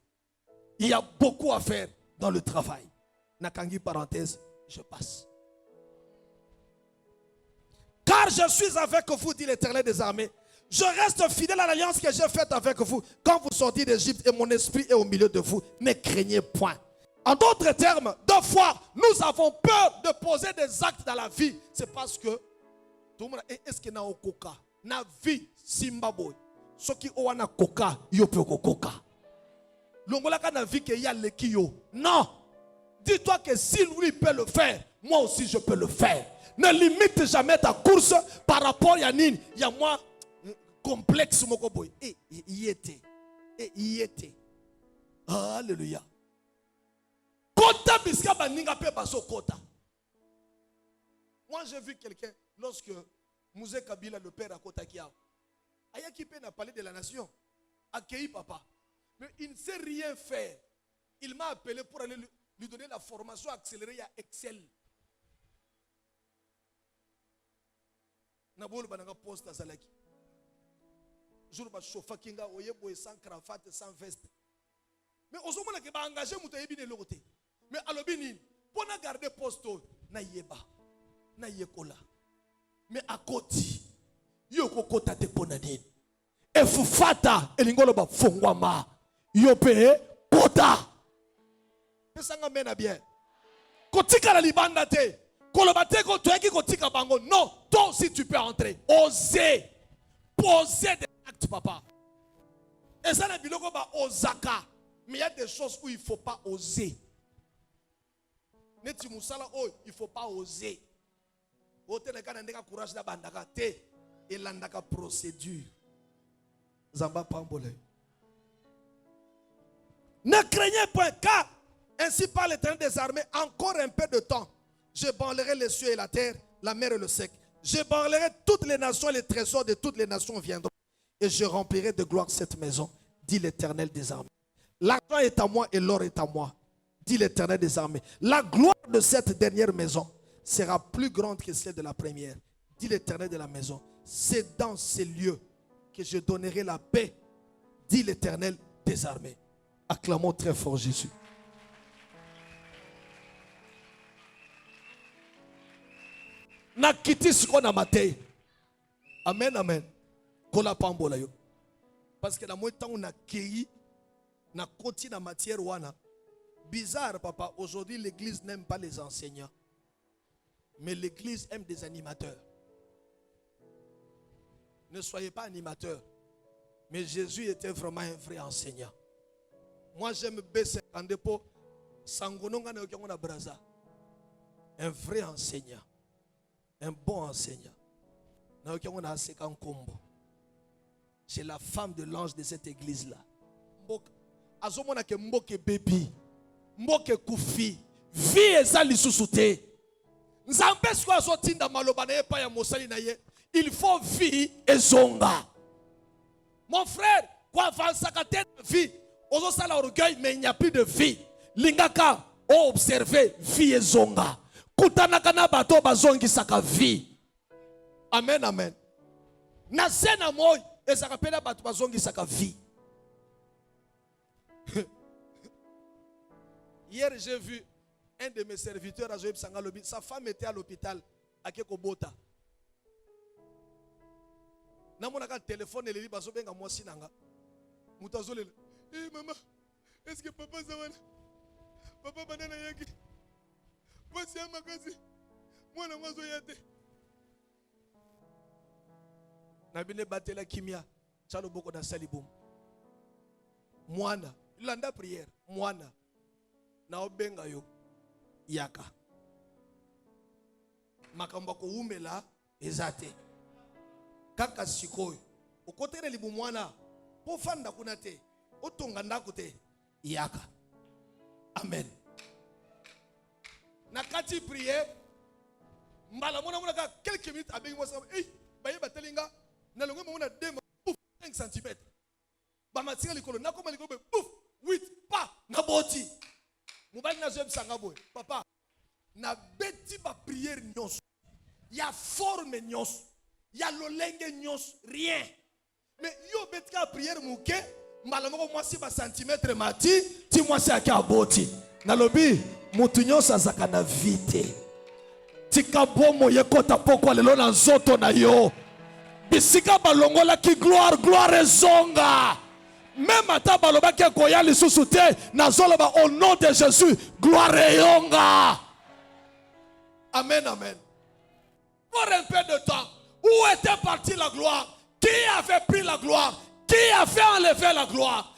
Il y a beaucoup à faire dans le travail. Nakangi parenthèse, je passe. Car je suis avec vous, dit l'Éternel des armées. Je reste fidèle à l'alliance que j'ai faite avec vous. Quand vous sortez d'Égypte et mon esprit est au milieu de vous, ne craignez point. En d'autres termes, 2 fois, nous avons peur de poser des actes dans la vie. C'est parce que, tout le monde, est-ce qu'il y a un coca? Na vie, Zimbabwe. Ce qui ont un coca, il y a coca. L'ongolaka na vie qu'il y a le kiyo. Non. Dis-toi que si lui peut le faire, moi aussi je peux le faire. Ne limite jamais ta course par rapport à Yannin. Il y a moi complexe moko boy. Y était. Alléluia. Kota biska baninga pe baso kota. Moi j'ai vu quelqu'un lorsque Mouzé Kabila le père à Kota Kia. Ayaki pe n'a parlé de la nation. Accueilli papa. Mais il ne sait rien faire. Il m'a appelé pour aller lui donner la formation accélérée à Excel. Nabolo bananga poste à Zalaki. Jour ba chofa kinga oyebo sans cravate sans veste. Mais aux hommes qui ba engagé muto yebi ne lokote. Mais alobini pour na garder poste na yeba na yekola. Mais à côté yoko kota te ponadine. E fufata elingolo ba fongwama. Yope kota. Pesanga mena bien. Kotika la libanda te. Kolobateko toeki kotika bango. Non, toi aussi tu peux entrer. Oser. Poser des actes, papa. Et ça n'est biloko ba ozaka. Mais il y a des choses où il ne faut pas oser. Neti musala oh, il ne faut pas oser. Ote ne kana ndeka courage da bandaka te. Et landaka procédure. Zamba pambole. Ne craignez point, car ainsi parle l'Éternel des armées, encore un peu de temps, j'ébranlerai les cieux et la terre, la mer et le sec. J'ébranlerai toutes les nations et les trésors de toutes les nations viendront. Et je remplirai de gloire cette maison, dit l'Éternel des armées. L'argent est à moi et l'or est à moi, dit l'Éternel des armées. La gloire de cette dernière maison sera plus grande que celle de la première, dit l'Éternel de la maison. C'est dans ces lieux que je donnerai la paix, dit l'Éternel des armées. Acclamons très fort Jésus. Nakiti siko na matei. Amen, amen. Kola pambola yo. Parce que la moitié temps on a cueilli, na continue na matière wana. Bizarre papa, aujourd'hui l'église n'aime pas les enseignants. Mais l'église aime des animateurs. Ne soyez pas animateurs. Mais Jésus était vraiment un vrai enseignant. Moi j'aime B52 pour Sangononga na Okongona Braza. Un vrai enseignant. Un bon enseignant. Na Okongona Asekan Kombo. C'est la femme de l'ange de cette église-là. Azomona ke mboke baby. Mboke kufi. Vie eza lisusu te. Nzambe siko azotinda maloba na ye pa ya mosali na ye. Il faut vie et zonga. Mon frère, quoi avancer à la vie? Ozo sala orgueil, mais il n'y a plus de vie. Lingaka, observer vie et zonga. Kutanaka na bato bazongi saka vie. Amen, amen. Na sena moy, et ça rappelle bato bazongi saka vie. Hier, j'ai vu un de mes serviteurs à Joël Sangalobi. Sa femme était à l'hôpital à Kekobota. Namonaka téléphone et les baso benga mwasi nanga. Mutazole. Eh maman, est-ce que papa zawana? Papa banana yaki. Voici un magasin. Moi na mwazo yate. Nabine batela kimia. Chalo boko na salibum. Mwana, landa prière. Mwana. Na obenga yo. Yaka. Makambo ko umela ezate. kaka sikoyo okotele libumwana po fanda kuna te otonga ndako te yaka. Amen. Na kati prière mbala mona ka quelques minutes abengi mo sa baye batelinga na longo mona 5 cm ba matinga likolo na koma likolo pouf 8 pa na boti mobali na zeb sanga boy papa na beti ba prière nyos ya forme nyos ya lolenge nyos rien mais yo beti ka prière muke mbala moko mwasi ba centimètre mati ti mwasi aka boti na lobi mutu nyos azaka na vite tika bomo yekota poko lelo na nzoto na yo bisika balongola ki gloire ezonga. Même ata baloba ke koya lisusu te nazoloba au nom de Jésus gloire eyonga. Amen, amen. Pour un peu de temps, où était partie la gloire? Qui avait pris la gloire? Qui a fait enlever la gloire?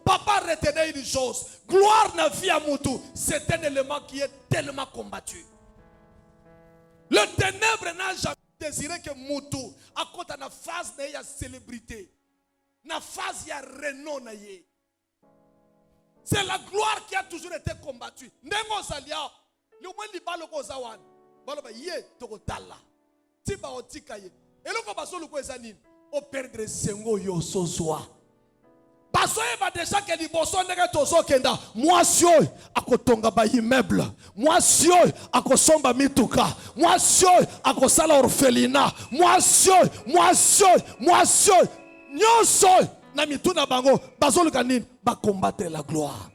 Papa retenait une chose. Gloire na vie à Moutou. C'est un élément qui est tellement combattu. Le ténèbre n'a jamais désiré que Moutou, à côté de la phase de la célébrité, na phase ya renom na ye. C'est la gloire qui a toujours été combattue. Nengo salia, le moins libalo ko zawan. Baloba ye toko tala. Tiba otika ye. Eloko baso luko ezanine. O perdre sengo yo sozwa. Baso e ba déjà que liboso ndenge tozo kenda. Mwasi oyo akotonga ba immeuble. Mwasi oyo akosomba mituka. Mwasi oyo akosala orphelinat. Mwasi oyo nyonso na mituna bango bazoluka nini ba combattre la gloire.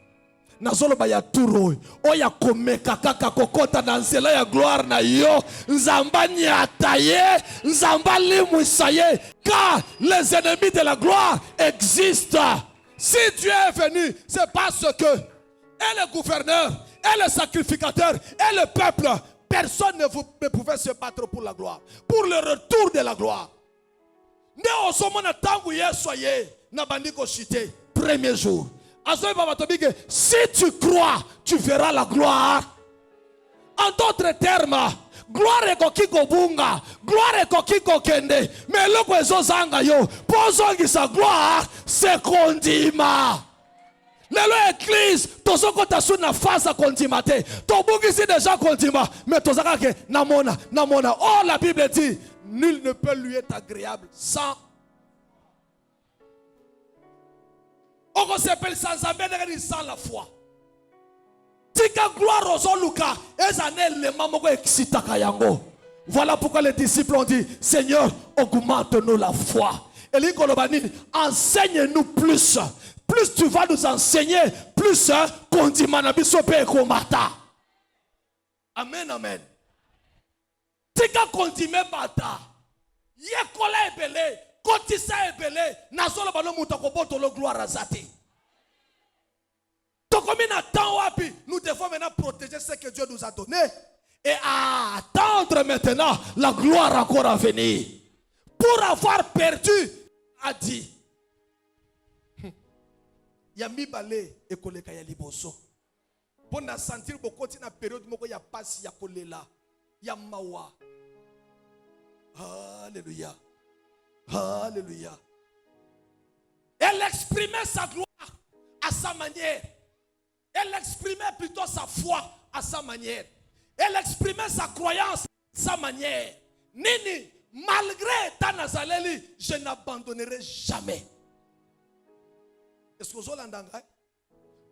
Nazolo ba ya turo oya komeka kaka kokota na nzela ya gloire na yo nzamba nyata ye nzamba limwisa ye car les ennemis de la gloire existent. Si Dieu est venu, c'est parce que et le gouverneur et le sacrificateur et le peuple, personne ne pouvait se battre pour la gloire, pour le retour de la gloire. Premier jour. Si tu crois, tu verras la gloire. En d'autres termes, gloire est kokiko bunga, gloire est kokiko kende. Mais le kwezo zanga yo, pozo sa gloire, c'est condima. Lelo église, tozoko tasu na phase à condimate. Tobugi si déjà condima, mais tozaka ke namona. Oh, la Bible dit, nul ne peut lui être agréable sans. On s'appelle sans amen, sans la foi. Tika gloire aux Luka, les mamans excitaka yango. Voilà pourquoi les disciples ont dit, Seigneur, augmente-nous la foi. Et les Kolobani, enseigne-nous plus. Plus tu vas nous enseigner, plus kondimanabisope komata. Amen, amen. Tika kondime bata. Yekola ebele, kotisa ebele, nazolo balo mutakoboto lo gloire azati. Nous devons maintenant protéger ce que Dieu nous a donné et attendre maintenant la gloire encore à venir. Pour avoir perdu, a dit Yami balé et koleka ya liboso. Pour na sentir beaucoup na période moko ya passe ya kolela ya mawa. Alléluia. Alléluia. Elle exprimait sa gloire à sa manière. Elle exprimait plutôt sa foi à sa manière. Elle exprimait sa croyance à sa manière. Nini, malgré ta nazaleli, je n'abandonnerai jamais. Est-ce que vous entendez?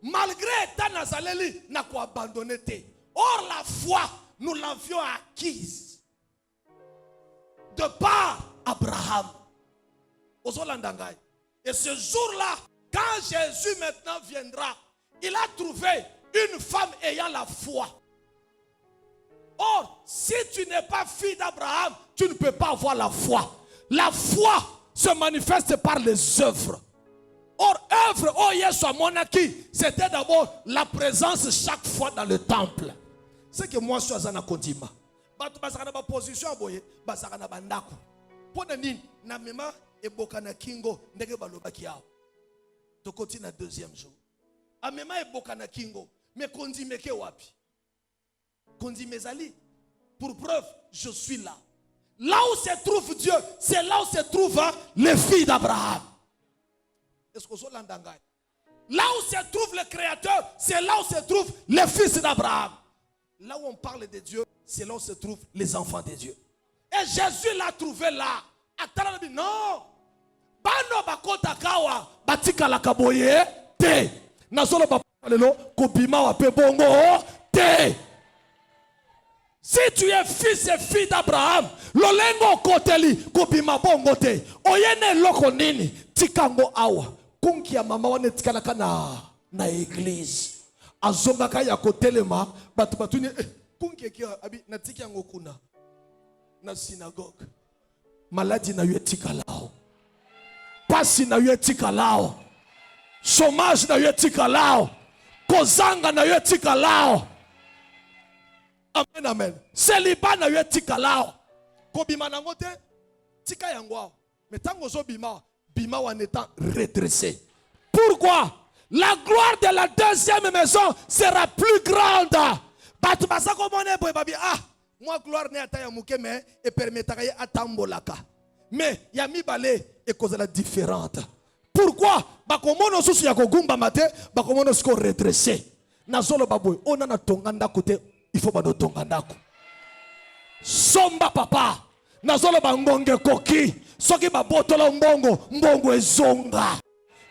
Malgré ta nazaleli, n'a quoi abandonner. Or la foi, nous l'avions acquise de par Abraham. Vous entendez? Et ce jour-là, quand Jésus maintenant viendra, il a trouvé une femme ayant la foi. Or, si tu n'es pas fille d'Abraham, tu ne peux pas avoir la foi. La foi se manifeste par les œuvres. Or, œuvre, oh yes, monaki, c'était d'abord la présence chaque fois dans le temple. C'est que moi, je suis à Kondima. Je position boye, basakana bandako. Pona nini, na mema e bokana kingo, ndege baloba kiao. To continue na deuxième jour. Amema e bokana kingo, mais kondimeke wapi? Kondimezali. Pour preuve, je suis là. Là où se trouve Dieu, c'est là où se trouvent les filles d'Abraham. Est-ce que vous l'entendez? Là où se trouve le Créateur, c'est là où se trouvent les fils d'Abraham. Là où on parle de Dieu, c'est là où se trouvent les enfants de Dieu. Et Jésus l'a trouvé là. Non. Bano bakota kawa batika la kaboye te. Nazolo bapalelo kobima wa pe bongo te. Si tu es fils et fille d'Abraham, lolengo koteli kobima bongo te. Oyene loko nini tikango awa. Kunki ya mama wane tikalaka na église. Azongaka ya kotelema batu batuni kunki ki abi na tiki yango kuna na synagogue. Maladie na yue tikalao. Pasi na yue tikalao. Chômage na yue tikalao. Kozanga na yue tikalao. Amen, amen. Célibat na yue tikalao. Kobima nango te tika yango. Mais tango zo bima en étant redressé. Pourquoi? La gloire de la deuxième maison sera plus grande. Moi gloire n'est ataya muke mais et permettra ya atambolaka. Mais yami balé et cause la différente. Pourquoi? Bakomono susu ya kogumba mate, bakomono sko redressé. Nazolo baboy, on a tonganda kote, il faut bado tongandako. Somba papa, nazolo bangonge koki, soki babotola mbongo ezonga.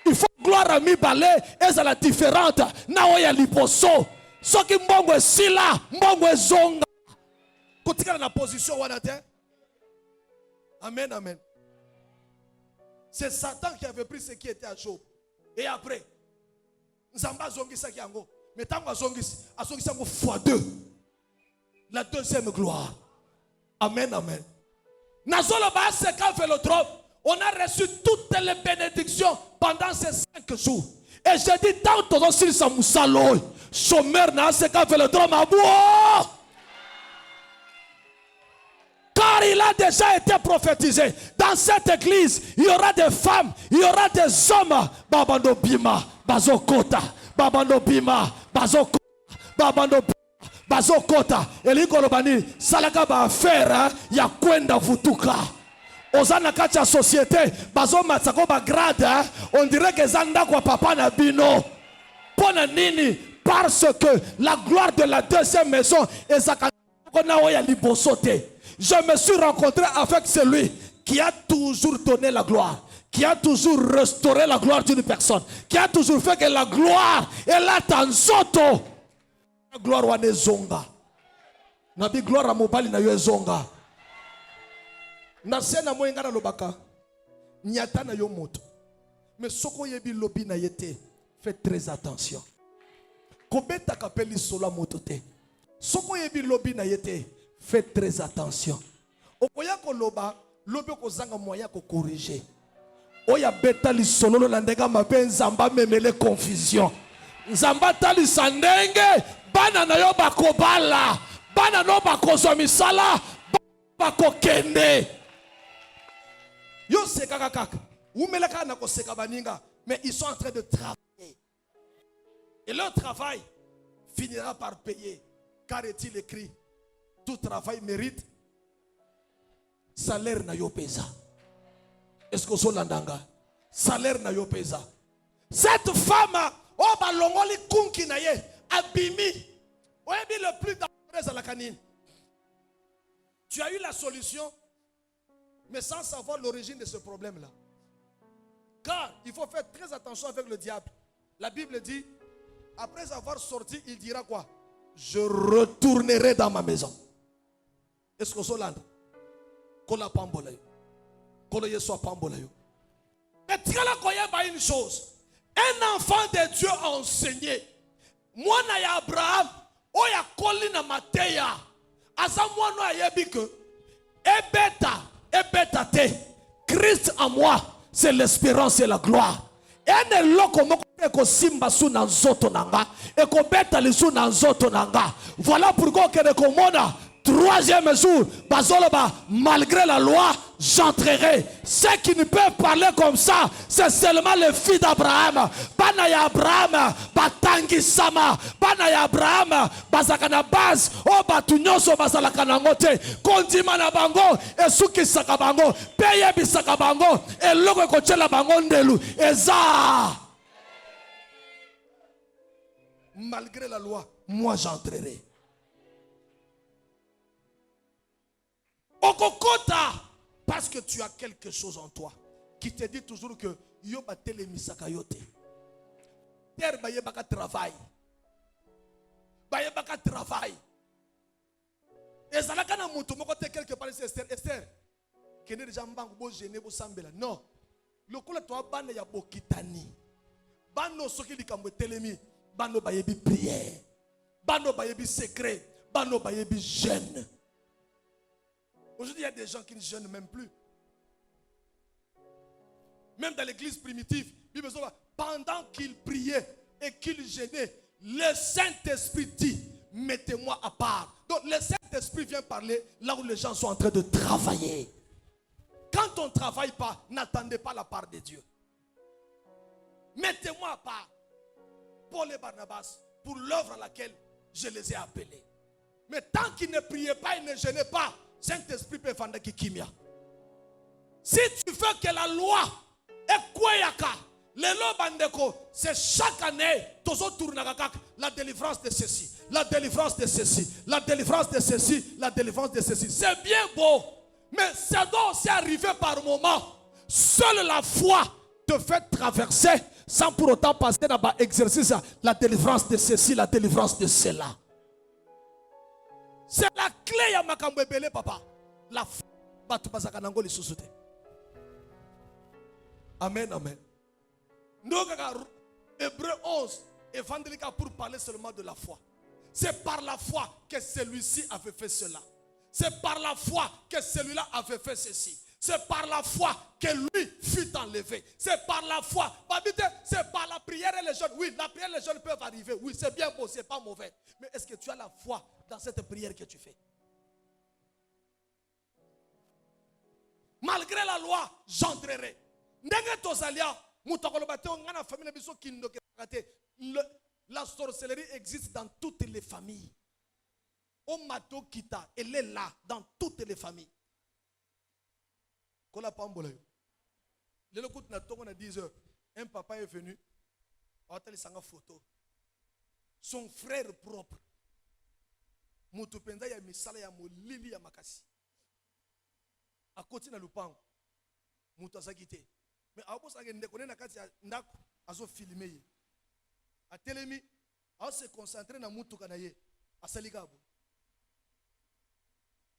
Il faut gloire à mi balé, et c'est la différente. Na oya liposo, soki mbongo esila, mbongo ezonga. Kotika na position wanate. Amen, amen. C'est Satan qui avait pris ce qui était à Job. Et après, Nzamba zongisa kiango. Mais tango azongisa ngo x2. La deuxième gloire. Amen, amen. Nazolo ba se ka vélodrome. On a reçu toutes les bénédictions pendant ces 5 jours. Et j'ai dit tant que sur sa moussalo, chômeur na se ka vélodrome à bois. Car il a déjà été prophétisé. Dans cette église, il y aura des femmes, il y aura des hommes. Babando bima, bazokota, babando bima, bazokota, babando bima, bazokota. Elikolobani, salaka ba faire ya kwenda vutuka. Ozana kacha société, bazo matsako ba grade, on dirait que zanda kwa papa na bino. Pona nini? Parce que la gloire de la deuxième maison est zakana oya libosote. Je me suis rencontré avec celui qui a toujours donné la gloire, qui a toujours restauré la gloire d'une personne, qui a toujours fait que la gloire est là dans soto. La gloire wane zonga. Nabi gloire à mobali na yo zonga. Na sena moyenga na lobaka. Nyata na yo moto. Mais soko yebi lobi na yete. Faites très attention. Kobeta kapeli sola moto te. Soko yebi lobi na yete. Faites très attention. Okoya ko loba, lobi ko zanga moya ko corriger. Oya beta li sololo landega mabe nzamba memele confusion. Nzamba tali sandenge, bana na yo bakobala, bana no bakozwa misala, bako kende. Yo seka kaka, umelaka na ko seka baninga, mais ils sont en train de travailler. Et leur travail finira par payer, car est-il écrit? Tout travail mérite salaire na yo pesa. Est-ce que vous l'entendez? Salaire na yo pesa. Cette femme, oh balongoli kunki na ye, abimi, oyebi le plus dangereux à la canine. Tu as eu la solution, mais sans savoir l'origine de ce problème-là. Car il faut faire très attention avec le diable. La Bible dit, après avoir sorti, il dira quoi? Je retournerai dans ma maison. Est-ce que vous l'entendez? Kola pambola yo. Kola yeso pambola yo. Mais tu as une chose. Un enfant de Dieu a enseigné. Moi na ya Abraham, oya koli na mateya. Asa moi no ayebi que ebeta te. Christ en moi, c'est l'espérance et la gloire. Et ne loko moko ko simba su na nzoto nanga. E ko beta li su na nzoto nanga. Voilà pourquoi que ne komona troisième jour, malgré la loi, j'entrerai. Ceux qui ne peuvent parler comme ça, c'est seulement les filles d'Abraham. Bana Abraham, batangi sama. Bana Abraham, bazakana base. O batunyoso bazalakana ngote. Kondima na bango, esuki sakabango. Peye bisakabango. Eloko kochela bango ndelu. Eza. Malgré la loi, moi j'entrerai. Okokota, parce que tu as quelque chose en toi qui te dit toujours que yo batele misaka yote. Terre baye baka travail. Baye baka travail. Et ça n'a qu'à mutu moko te quelque part Esther. Esther. Kene déjà mbangu bo gêner bo sambela. Non. Lokola to bana ya bokitani. Bano soki likambo telemi, bano baye bi prière. Bano baye bi secret, bano baye bi jeûne. Aujourd'hui, il y a des gens qui ne jeûnent même plus. Même dans l'église primitive, pendant qu'ils priaient et qu'ils jeûnaient, le Saint-Esprit dit, mettez-moi à part. Donc le Saint-Esprit vient parler là où les gens sont en train de travailler. Quand on ne travaille pas, n'attendez pas la part de Dieu. Mettez-moi à part. Paul et Barnabas, pour l'œuvre à laquelle je les ai appelés. Mais tant qu'ils ne priaient pas et ne jeûnaient pas, Saint-Esprit peut faire qui kimia. Si tu veux que la loi est kweyaka, le lobandeko, c'est chaque année, tozo tournagakak, la délivrance de ceci, la délivrance de ceci, la délivrance de ceci, la délivrance de ceci. C'est bien beau, mais ça doit aussi arriver par moment. Seule la foi te fait traverser sans pour autant passer dans l'exercice, la délivrance de ceci, la délivrance de cela. C'est la clé à Makambebele, papa. La foi. Amen, amen. Nous, Hébreu 11, évangélique pour parler seulement de la foi. C'est par la foi que celui-ci avait fait cela. C'est par la foi que celui-là avait fait ceci. C'est par la foi que lui fut enlevé. C'est par la foi. C'est par la prière et les jeunes. Oui, la prière et les jeunes peuvent arriver. Oui, c'est bien beau, c'est pas mauvais. Mais est-ce que tu as la foi dans cette prière que tu fais? Malgré la loi, j'entrerai. La sorcellerie existe dans toutes les familles. Omato Kita, elle est là dans toutes les familles. Un papa est venu, photo. Son frère propre. Mutupenda ya misala ya molili ya makasi. A côté na lupango. Mutu azakite. Mais abo sa ngende kone na kati ya ndako azo filmer ye. A telemi, a se concentrer na mutu kana ye. Asalika abo.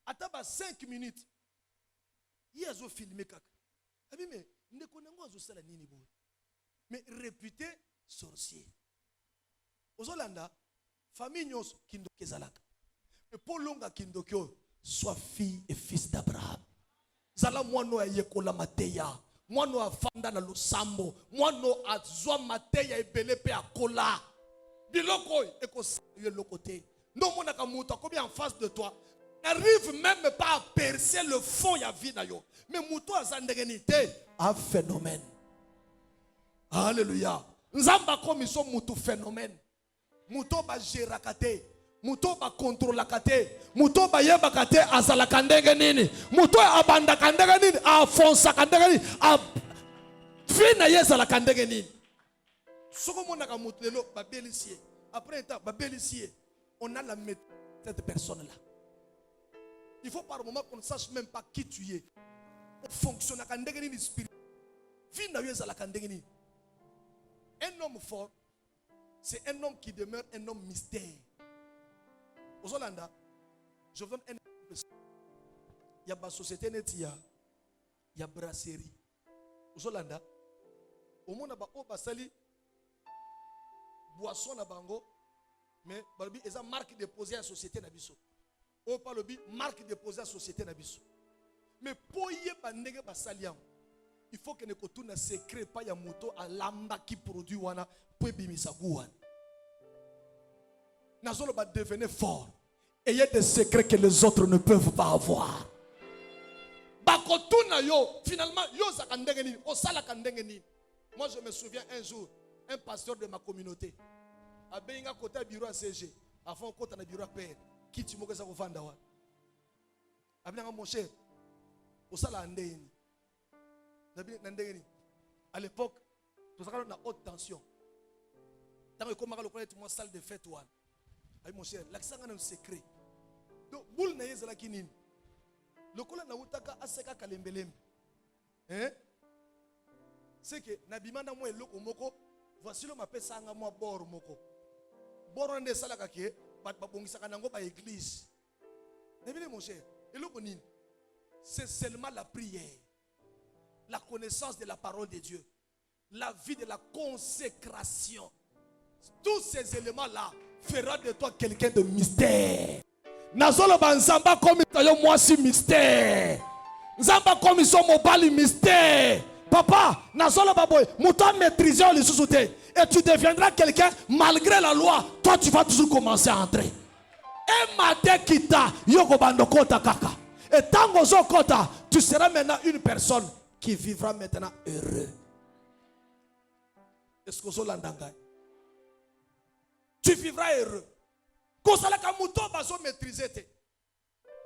Ataba 5 minutes. Il a filmé kaka. Abi mais ndeko nango azo sala nini bo. Mais réputé sorcier. Ozolanda famille nyos kindo kezalaka. Mais pour longa kindo kyo soit fille et fils d'Abraham. Zala mwano yekola mateya. Mwano afanda na lusambo. Mwano azwa mateya ebele pe akola. Biloko eko saluer le côté. Non mona kamuta combien en face de toi. N'arrive même pas à percer le fond ya vie na yo. Mais muto azandegenité un phénomène. Alléluia. Nzamba comme ils sont muto phénomène. Muto ba gerakate. Muto ba contrôle kate. Muto ba yeba kate azala kandenge nini. Muto abanda kandenge nini. Afonsa kandenge nini. Fina yesa la kandenge nini. Soko mona ka muto lelo ba belicier. Après un temps ba belicier. On a la méthode de cette personne là. Il faut par moment qu'on ne sache même pas qui tu es. On fonctionne à kandenge nini spirit. Fina yesa la kandenge nini. Un homme fort, c'est un homme qui demeure un homme mystère. Aux Hollanda, je vous donne un exemple. Il y a une société net, il y a brasserie. Aux Hollanda, au monde où basali boisson na bango, mais balobi eza marque déposée à société na biso. O palobi marque déposée à société na biso. Mais pour y bandenge basaliam, il faut que ne kotuna secret pas ya moto à lamba qui produit wana pour bimisa guan. Nazolo ba devenir fort. ayez des secrets que les autres ne peuvent pas avoir. Finalement, moi je me souviens un jour, un pasteur de ma communauté, a benga côté bureau à CG, avant côté na bureau à père, qui tu m'as dit vanda wa. Abinanga mon cher, au sala ndeni. À l'époque, tout ça na haute tension. Dans le comment le connaître moi salle de fête one. Ay mon cher, l'accent est un secret. Donc boule na yezala kinini. Le kola na utaka aseka kalembelem. Hein? C'est que nabimanda moi eloko moko, voici le m'appelle sanga moi bor moko. Bor on sala kake, ba bongisa kanango ba église. Nabile mon cher, eloko nini? C'est seulement la prière. La connaissance de la parole de Dieu. La vie de la consécration. Tous ces éléments-là feront de toi quelqu'un de mystère. Nazolo banzamba comme moi si mystère. Zamba comme ils sont mobile mystère. Papa, nazolo baboy, mouton maîtriser les sous-soutés. Et tu deviendras quelqu'un malgré la loi. Toi tu vas toujours commencer à entrer. Et mate kita yoko bando kota kaka. Et tango zo kota, tu seras maintenant une personne qui vivra maintenant heureux. Est-ce que vous tu vivras heureux. Kosalaka mouton bazo maîtriser te.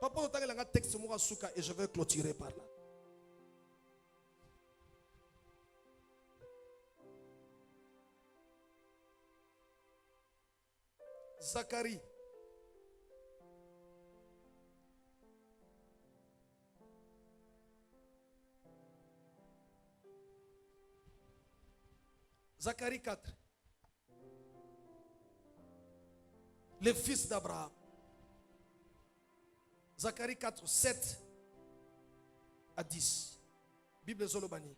Papa on tanga langa texte mo suka et je vais clôturer par là. Zacharie. Zacharie 4. Les fils d'Abraham. Zacharie 4, 7 à 10. Bible Zolobani.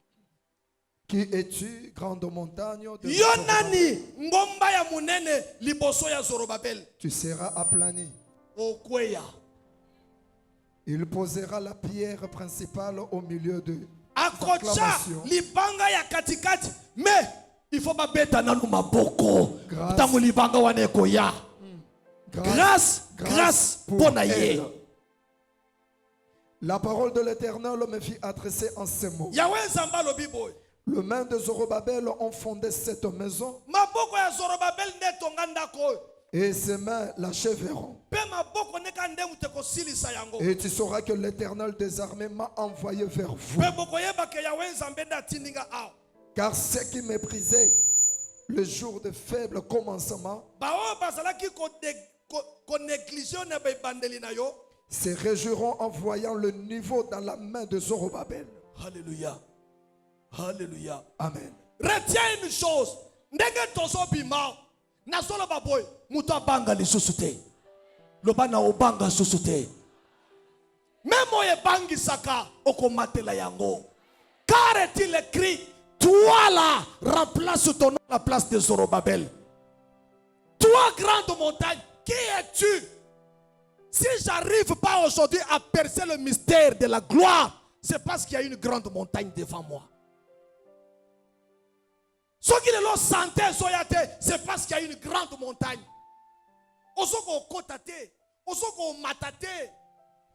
Qui es-tu, grande montagne de Yonani, ngomba ya munene, liboso ya Zorobabel. Tu seras aplani. Okweya. Il posera la pierre principale au milieu de Akocha, libanga ya katikati. Mais, il faut pas bêta nanu maboko. Tangu libanga wane koya. Grâce pour naïe. La parole de l'Éternel me fit adresser en ces mots. Yahweh zamba lobi boy. Le main de Zorobabel ont fondé cette maison. Maboko ya Zorobabel ne tonganda ko. Et ses mains l'achèveront. Pe maboko ne kande muteko silisa yango. Et tu sauras que l'Éternel des armées m'a envoyé vers vous. Pe boko yeba ke Yahweh zambe na tininga ao. Car ceux qui méprisaient le jour de faible commencement se réjouiront en voyant le niveau dans la main de Zorobabel. Alléluia. Alléluia. Amen. Retiens une chose. Ndenge tozo bima. Nasolo baboy. Muta banga li susute. Lobana obanga susute. Memo ye bangi saka. Okomatela yango. Car est-il écrit. Toi là, remplace ton nom à la place de Zorobabel. Toi, grande montagne, qui es-tu? Si j'arrive pas aujourd'hui à percer le mystère de la gloire, c'est parce qu'il y a une grande montagne devant moi. Ce qui est là, santé, c'est parce qu'il y a une grande montagne. Osoko kotate, osoko matate,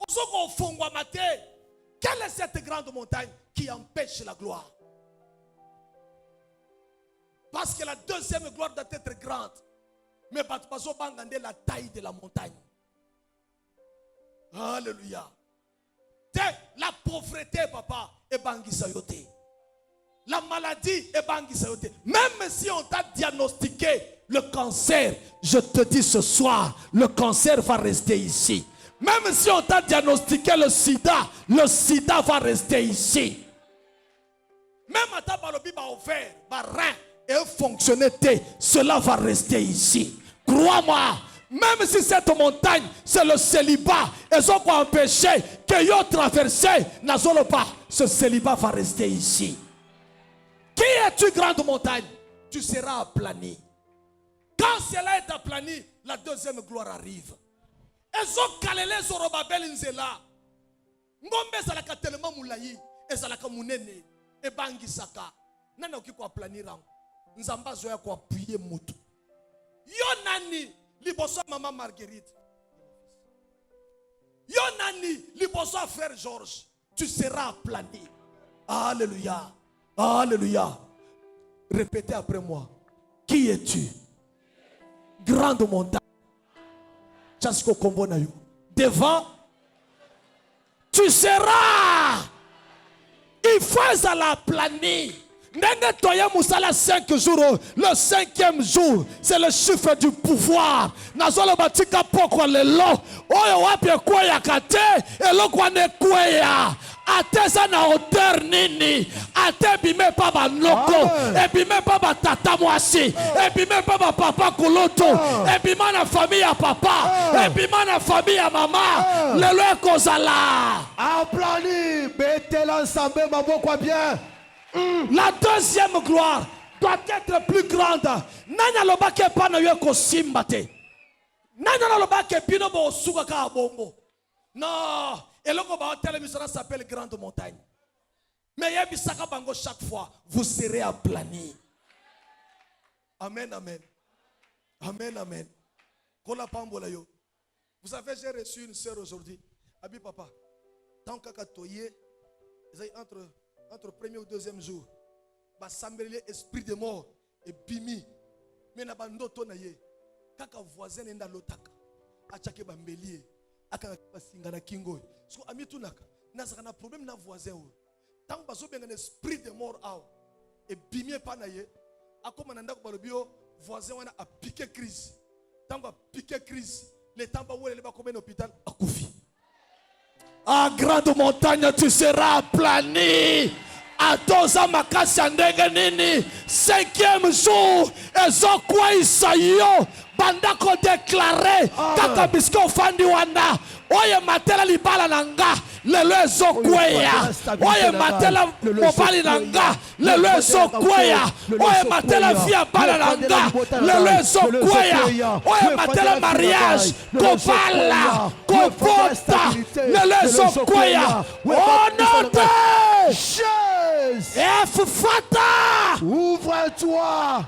osoko fongwamate. Quelle est cette grande montagne qui empêche la gloire? Parce que la deuxième gloire doit être grande. Mais pas de la taille de la montagne. Alléluia. La pauvreté, papa, est bangisayote. La maladie est bangisayote. Même si on t'a diagnostiqué le cancer, je te dis ce soir, le cancer va rester ici. Même si on t'a diagnostiqué le sida va rester ici. Même à ta balobi va offert, va rein. Et fonctionner, cela va rester ici. Crois-moi, même si cette montagne, c'est le célibat, ils ont empêché que yo traversé, n'azolo pas, ce célibat va rester ici. Qui es-tu, grande montagne? Tu seras aplani. Quand cela est aplani, la deuxième gloire arrive. Ils ont calé Zorobabel nzela. Ngombe zalaka tellement moulayi, et zalaka munene, et bangi saka. Nana okiko aplani rango. Nzamba zoya ko appuyer mutu. Yo nani liboso maman Marguerite. Yonani, liboso frère Georges, tu seras aplani. Alléluia. Alléluia. Répétez après moi. Qui es-tu? Grande montagne. Chasko kombo na yo. Devant, tu seras. Il faut à la planie. Nenge toya musala 5 jours. Le 5e jour, c'est le chiffre du pouvoir. Nazolo batika poko lelo. Oyo wapi kwea kate. Elo kwane kwea. Ate sa na hauteur nini. Ate bime pa ba noko. E bime pa ba tata mwasi. E bime pa ba papa kuloto. E bime na famille ya papa. E bime na famille ya mama. Lelo e kozala. Aplani. Mettez l'ensemble, maboko bien. La deuxième gloire doit être plus grande. Nanya lobake pa na yo ko simbate. Nanya lobake bino bo suka ka bongo. Non, et le hôtel missionnaire s'appelle Grande Montagne. Mais il y a bango chaque fois, vous serez aplani. Amen, amen. Amen, amen. Vous savez, j'ai reçu une sœur aujourd'hui. Abi papa, tant qu'à toyer, entre premier ou deuxième jour, bah s'embellir esprit de mort et bimi. Mais n'a pas noto na ye. Kaka voisin n'enda lotaka. Achake bambelier. Aka basinga na kingo. So ami tunaka. Nazaka na problème na voisin ou. Tant baso benga esprit de mort ao. Et bimi pa na ye. Akoma nanda ko balobio voisin wana a piqué crise. Tant ba piqué crise. Le temps ba wele ba combien hôpital akufi. À Grande Montagne, tu seras aplani. À Toza Makasi Andenge Nini. 5e jour. Ezo kwa isayo. Banda ko déclaré. Kaka bisko fandi wanda. Oye matela libala nanga. Lelo ezo kweya. Oye matela mobali nanga. Lelo ezo kweya. Oye matela via bala nanga. Lelo ezo kweya. Oye matela mariage. Kobala. Kobota. Lelo ezo kweya. Onote. F fata. Ouvre-toi.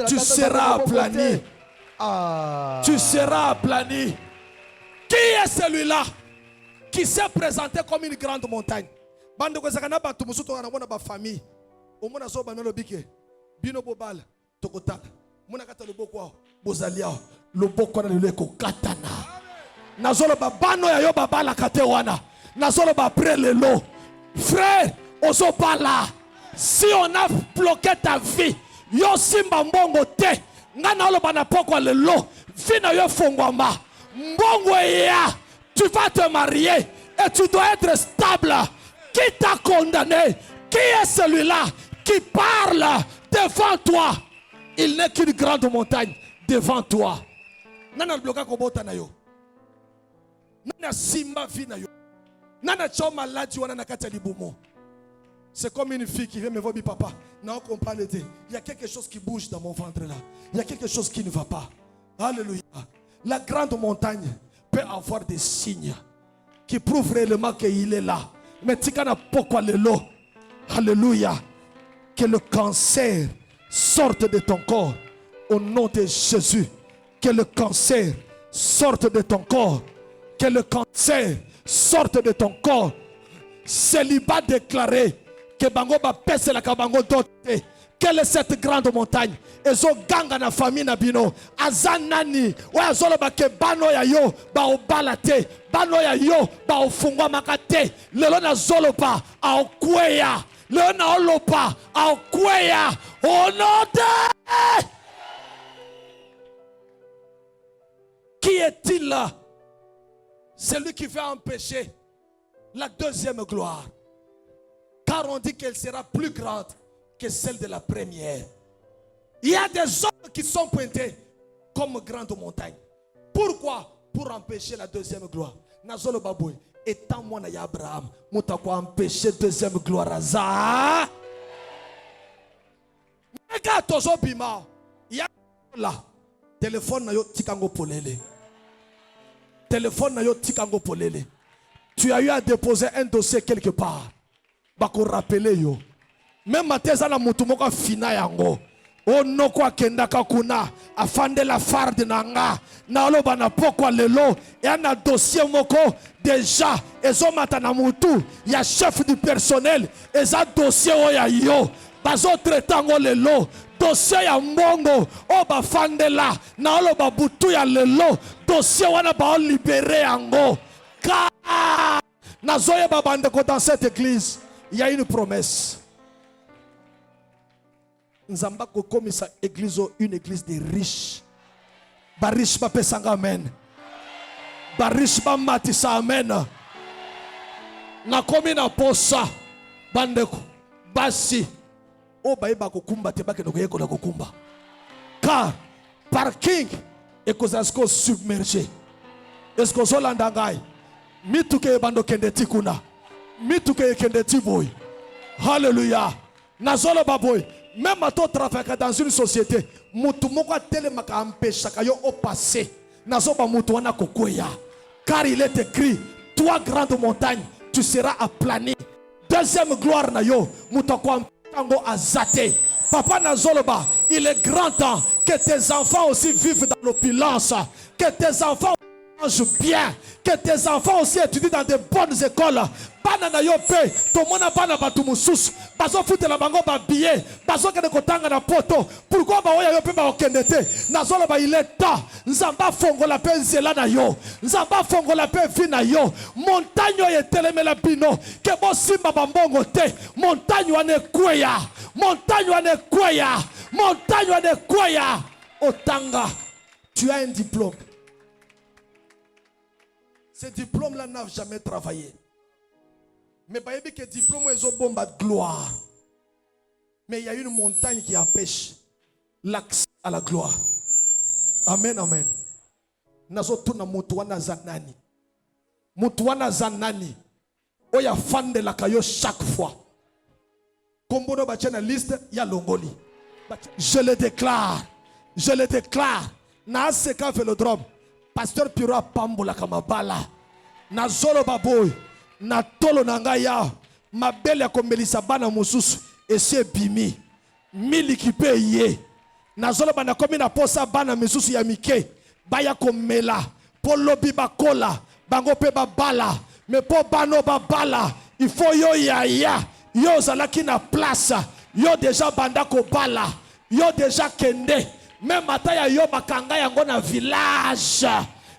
Tu seras aplani. Tu seras aplani. Qui est celui-là qui s'est présenté comme une grande montagne? Bande ko zakana ba tumusu to na bona ba famille. O mona so ba no lobike. Bino bobal tokotala. Mona kata loboko bozalia. Loboko na leko katana. Nazolo ba bano ya yo babala kate wana. Nazolo ba prelelo. Frère, oso pala. Si on a bloqué ta vie, yo simba mbongo te. Ngana lo bana poko lelo. Fina yo fongwamba. Mbongo ya. Tu vas te marier et tu dois être stable. Qui t'a condamné? Qui est celui-là qui parle devant toi? Il n'est qu'une grande montagne devant toi. Nana bloka kobota na yo. Nana simba vina yo. Nana choma ladi wana nakata libumo. C'est comme une fille qui vient me voir, papa. Non, comprends le thé. Il y a quelque chose qui bouge dans mon ventre là. Il y a quelque chose qui ne va pas. Alléluia. La grande montagne peut avoir des signes qui prouvent réellement qu'il est là. Mais tu n'as pas quoi le lot. Alléluia. Que le cancer sorte de ton corps au nom de Jésus. Que le cancer sorte de ton corps. Que le cancer sorte de ton corps. Célibat déclaré. Que bango ba pese la kabango dote. Quelle est cette grande montagne? Ezo ganga na famille na bino. Azanani. Wa zolo ba ke bano ya yo ba obalate. Bano ya yo ba ofungwa makate. Lelo na zolo pa a okweya. Lelo na olopa a okweya. Onote. Qui est-il là? Celui qui veut empêcher la deuxième gloire. Car on dit qu'elle sera plus grande que celle de la première. Il y a des hommes qui sont pointés comme grande montagne. Pourquoi? Pour empêcher la deuxième gloire. Nazolo baboué. Étant moi na Abraham, mouta quoi empêcher deuxième gloire aza. Mega tozo bima. Il y a là. Téléphone na yo tikango polele. Téléphone na yo tikango polele. Tu as eu à déposer un dossier quelque part. Bako rappeler yo. Même mateza na mutu moko fina yango. onoko akendaka kuna afandela farde nanga na oloba na pokwa lelo ya na dossier moko déjà ezomata na mutu ya chef du personnel eza dossier oya yo bazo tretango lelo dossier ya mbongo o bafandela na oloba butu ya lelo dossier wana ba libérer yango ka nazoye babande ko dans cette église il y a une promesse. Nzamba ko komisa église une église de riches. Ba riche ba pesanga amen. Ba riche ba matisa amen. Na komi na posa bandeko basi o bayiba kokumba te bakeno koyekola kokumba. Car parking ekozasko submergé. Esko zolanda ngai mituke bando kende tikuna mituke kende tiboy. Hallelujah. Nazolo baboy. Même à toi travailler dans une société, mutu moko telemaka empêchaka yo au passé. Nazoba mutu wana kokoya. Car il est écrit, toi grande montagne, tu seras aplani. Deuxième gloire na yo, mutu kwa tango azate. Papa Nazoloba, il est grand temps que tes enfants aussi vivent dans l'opulence, que tes enfants mangent bien, que tes enfants aussi étudient dans de bonnes écoles. Bana na yo pe, to mona bana batu mususu, bazo futela bango ba billet, bazo kende kotanga na poto. Pourquoi ba oya yo pe ba okendete? Nazolo ba il est temps. Nzamba fongola pe nzela na yo. Nzamba fongola pe vi na yo. Montagne yo etelemela bino, ke bo simba bambongo te. Montagne wane kweya. Montagne wane kweya. Montagne wane kweya. Otanga, tu as un diplôme. Ce diplôme-là n'a jamais travaillé. Mais il y a que diplôme est un bombe de gloire. Mais il y a une montagne qui empêche l'accès à la gloire. Amen, amen. Nazotuna mutuana zanani. Mutuana zanani. Oya fan de la kayo chaque fois. Kombono bachena liste ya longoli. Je le déclare. Je le déclare. Na seka velodrome. Pasteur Piro Pambola Kamabala. Na zolo baboy. Na tolo nangaya. Ma belle ya komelisa bana mususu. Ese bimi. Milikipe ye. Na zolo bana komi na posa bana mususu ya mike. Baya komela. Po lobi bakola. Bango pe babala. Mais po bano babala. Il faut yo ya. Yo zalaki na place. Yo déjà banda ko bala. Yo déjà kende. Même mataya yo bakanga yango na village.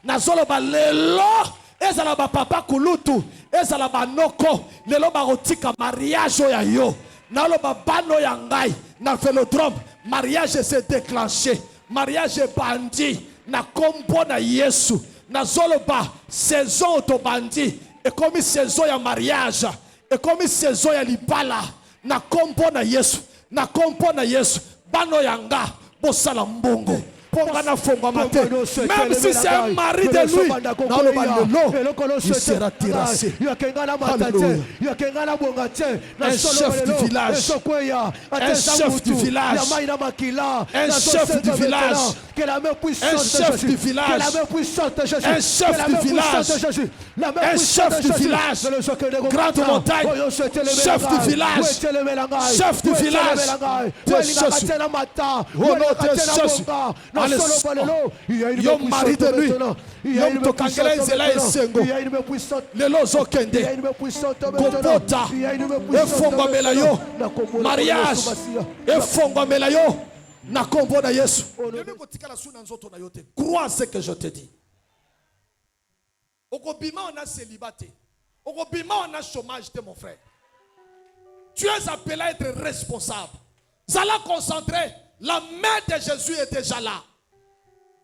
Na zolo ba lelo. Ezala ba papa kulutu. Ezala ba noko. Lelo ba rotika mariage ya yo. Na lo ba bano ya ngai. Na velodrome. Mariage s'est déclenché. Mariage bandi. Na kombo na Yesu. Na zolo ba saison to bandi. Et comme saison ya mariage. Et comme saison ya libala. Na kombo na Yesu. Na kombo na Yesu. Bano yanga. Bosala mbongo. Même si c'est un mari de lui, il sera terrassé. Un chef du village, un chef du village, un chef du village, un chef du village, un chef du village, un chef du village, grande montagne, chef du village, chef du village, yo mari de lui, yo tokangela ezela esengo, lelo zokende, kopota, efongwamela yo, mariage, efongwamela yo, na kombo na Yesu. Crois ce que je te dis. Okobima on a célibaté, okobima on a chômage de mon frère. Tu es appelé à être responsable. Zala concentré. La main de Jésus est déjà là.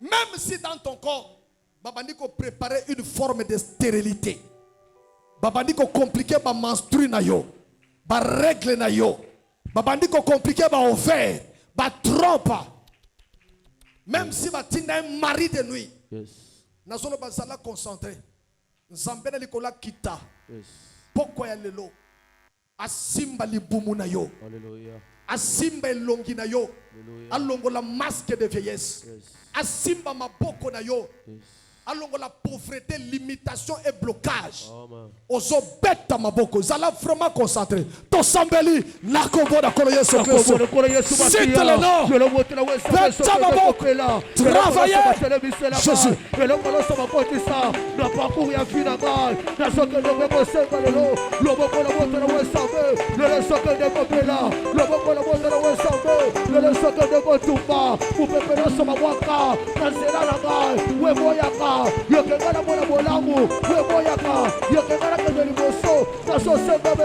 Même si dans ton corps, Babandiko préparer une forme de stérilité. Babandiko compliqué ba menstru na yo, ba règle na yo. Babandiko compliqué ba ovaire, ba trompe. Même si batinda un mari de nuit. Yes. Nazolo bazala concentré. Nzambena likola kita. Yes. Pourquoi ya lelo? Asimba libumu na yo. Alléluia. Asimba elongi na yo. Alongo la masque de vieillesse. Yes. Asimba maboko na yo. Yes. Alors la pauvreté, limitation et blocage. Ozo beta maboko. Zala vraiment concentré. Tosambeli nakombo na kolo Yesu Kristo. C'est le nom. Beta maboko. Travaillez. Jésus.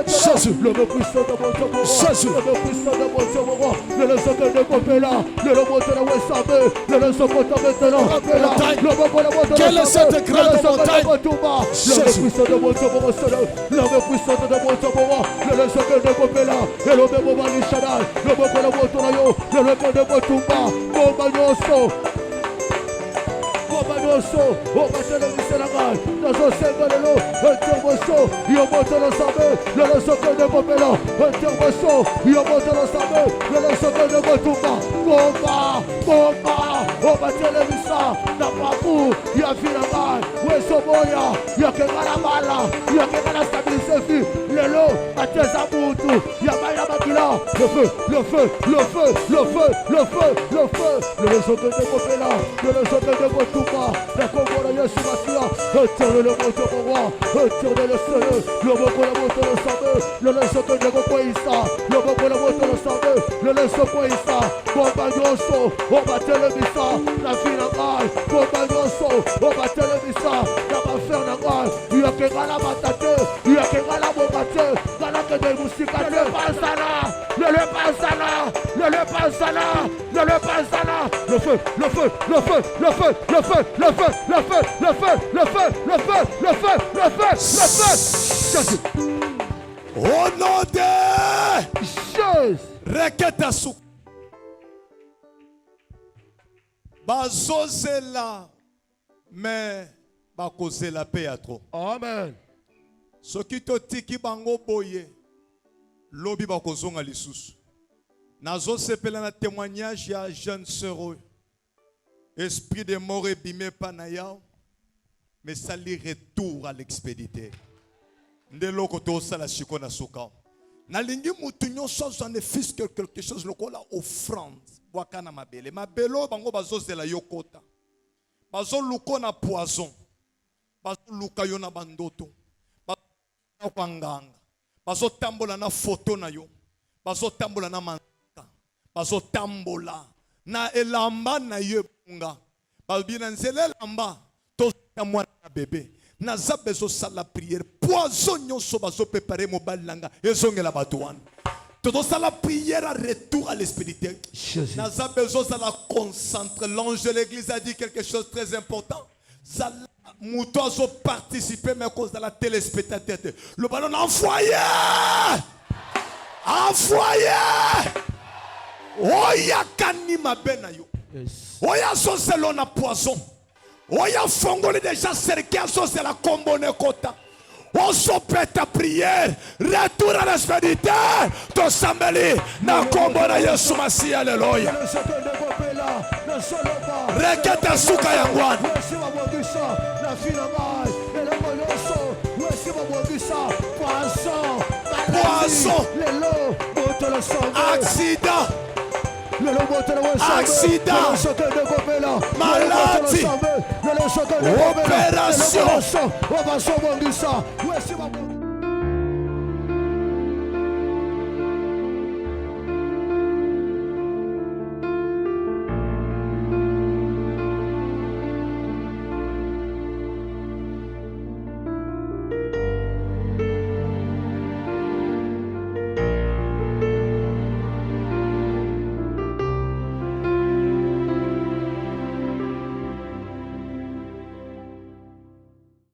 Jésus, le puissant de mon Dieu, Jésus, le puissant de mon Dieu, le socle de Popela, le monte de Wessambe, le socle de Maintenant, quelle est cette grande montagne? Le puissant de mon Dieu, le puissant de mon Dieu, le socle de Popela, et le Bebo Malishadal, le Boko de Motoyo, le Boko de Motumba, Bomanoso. O batele miseragal, dans un sembalo, un termoso, io monte lo sabe, le socle de Popela, un termoso, io monte lo sabe, le socle de Motumba, bomba, o batele misa, na papu, ya finagal, weso boya, ya que garabala, ya que gara stabiliser fi, lelo, ateza mutu, ya baila makila, le feu, le feu, le feu, le feu, le feu, le feu, le socle de Popela, le socle de Motumba. La Comora Yesu Masia, retourne le moto pour moi, retourne le seul, le boko la moto le sabe, le leso que de Gopoisa, le boko la moto le sabe, le leso Poisa, Bombadoso, on va te le missa, la finale, Bombadoso, on va te le missa, la faire la balle, il y a que la batate, il y a que la bobate, la que de musicate, le pasana, le pasana, le pasana, le pasana, le feu, le feu, le feu, le feu, le feu, le feu. Le feu, le feu, le feu, le feu, le feu, le feu, le feu. Au nom de Jésus. Reketa sou. Bazozela, mais bakozela paix à trop. Amen. Ce qui te tiki bango boye, lobi bakozonga lisusu. Nazo sepela na témoignage ya jeune sœur. Esprit de mort ébimé panayao, mais ça lui retour à l'expéditeur. Ndelo koto sala shikona soka. Na lingi mutunyo chose en fils quelque chose lokola offrande. Wakana mabele. Mabelo bango bazo zela yokota. Bazo luko na poison. Bazo luka yo na bandoto. Bazo kwanganga. Bazo tambola na photo na yo. Bazo tambola na manka. Bazo tambola na elamba na yo. Balbina nzele lamba to mwana bébé naza bezo sala prière poison nyonso bazo préparer mo balanga ezongela batouane to sala prière à retour à l'espirituel naza bezo sala concentre l'ange de l'église a dit quelque chose de très important sala muto azo participer mais à cause de la téléspectateur le ballon envoyé oya kanima benayo. Oya soselo na poison. Oya fongoli déjà cercle c'est la combone kota. On s'opère ta prière. Retour à l'espérité. To sambeli na combona Yesu Masi alléluia. Reketa suka yangwan. Poison. Accident. Accident, maladie, opération.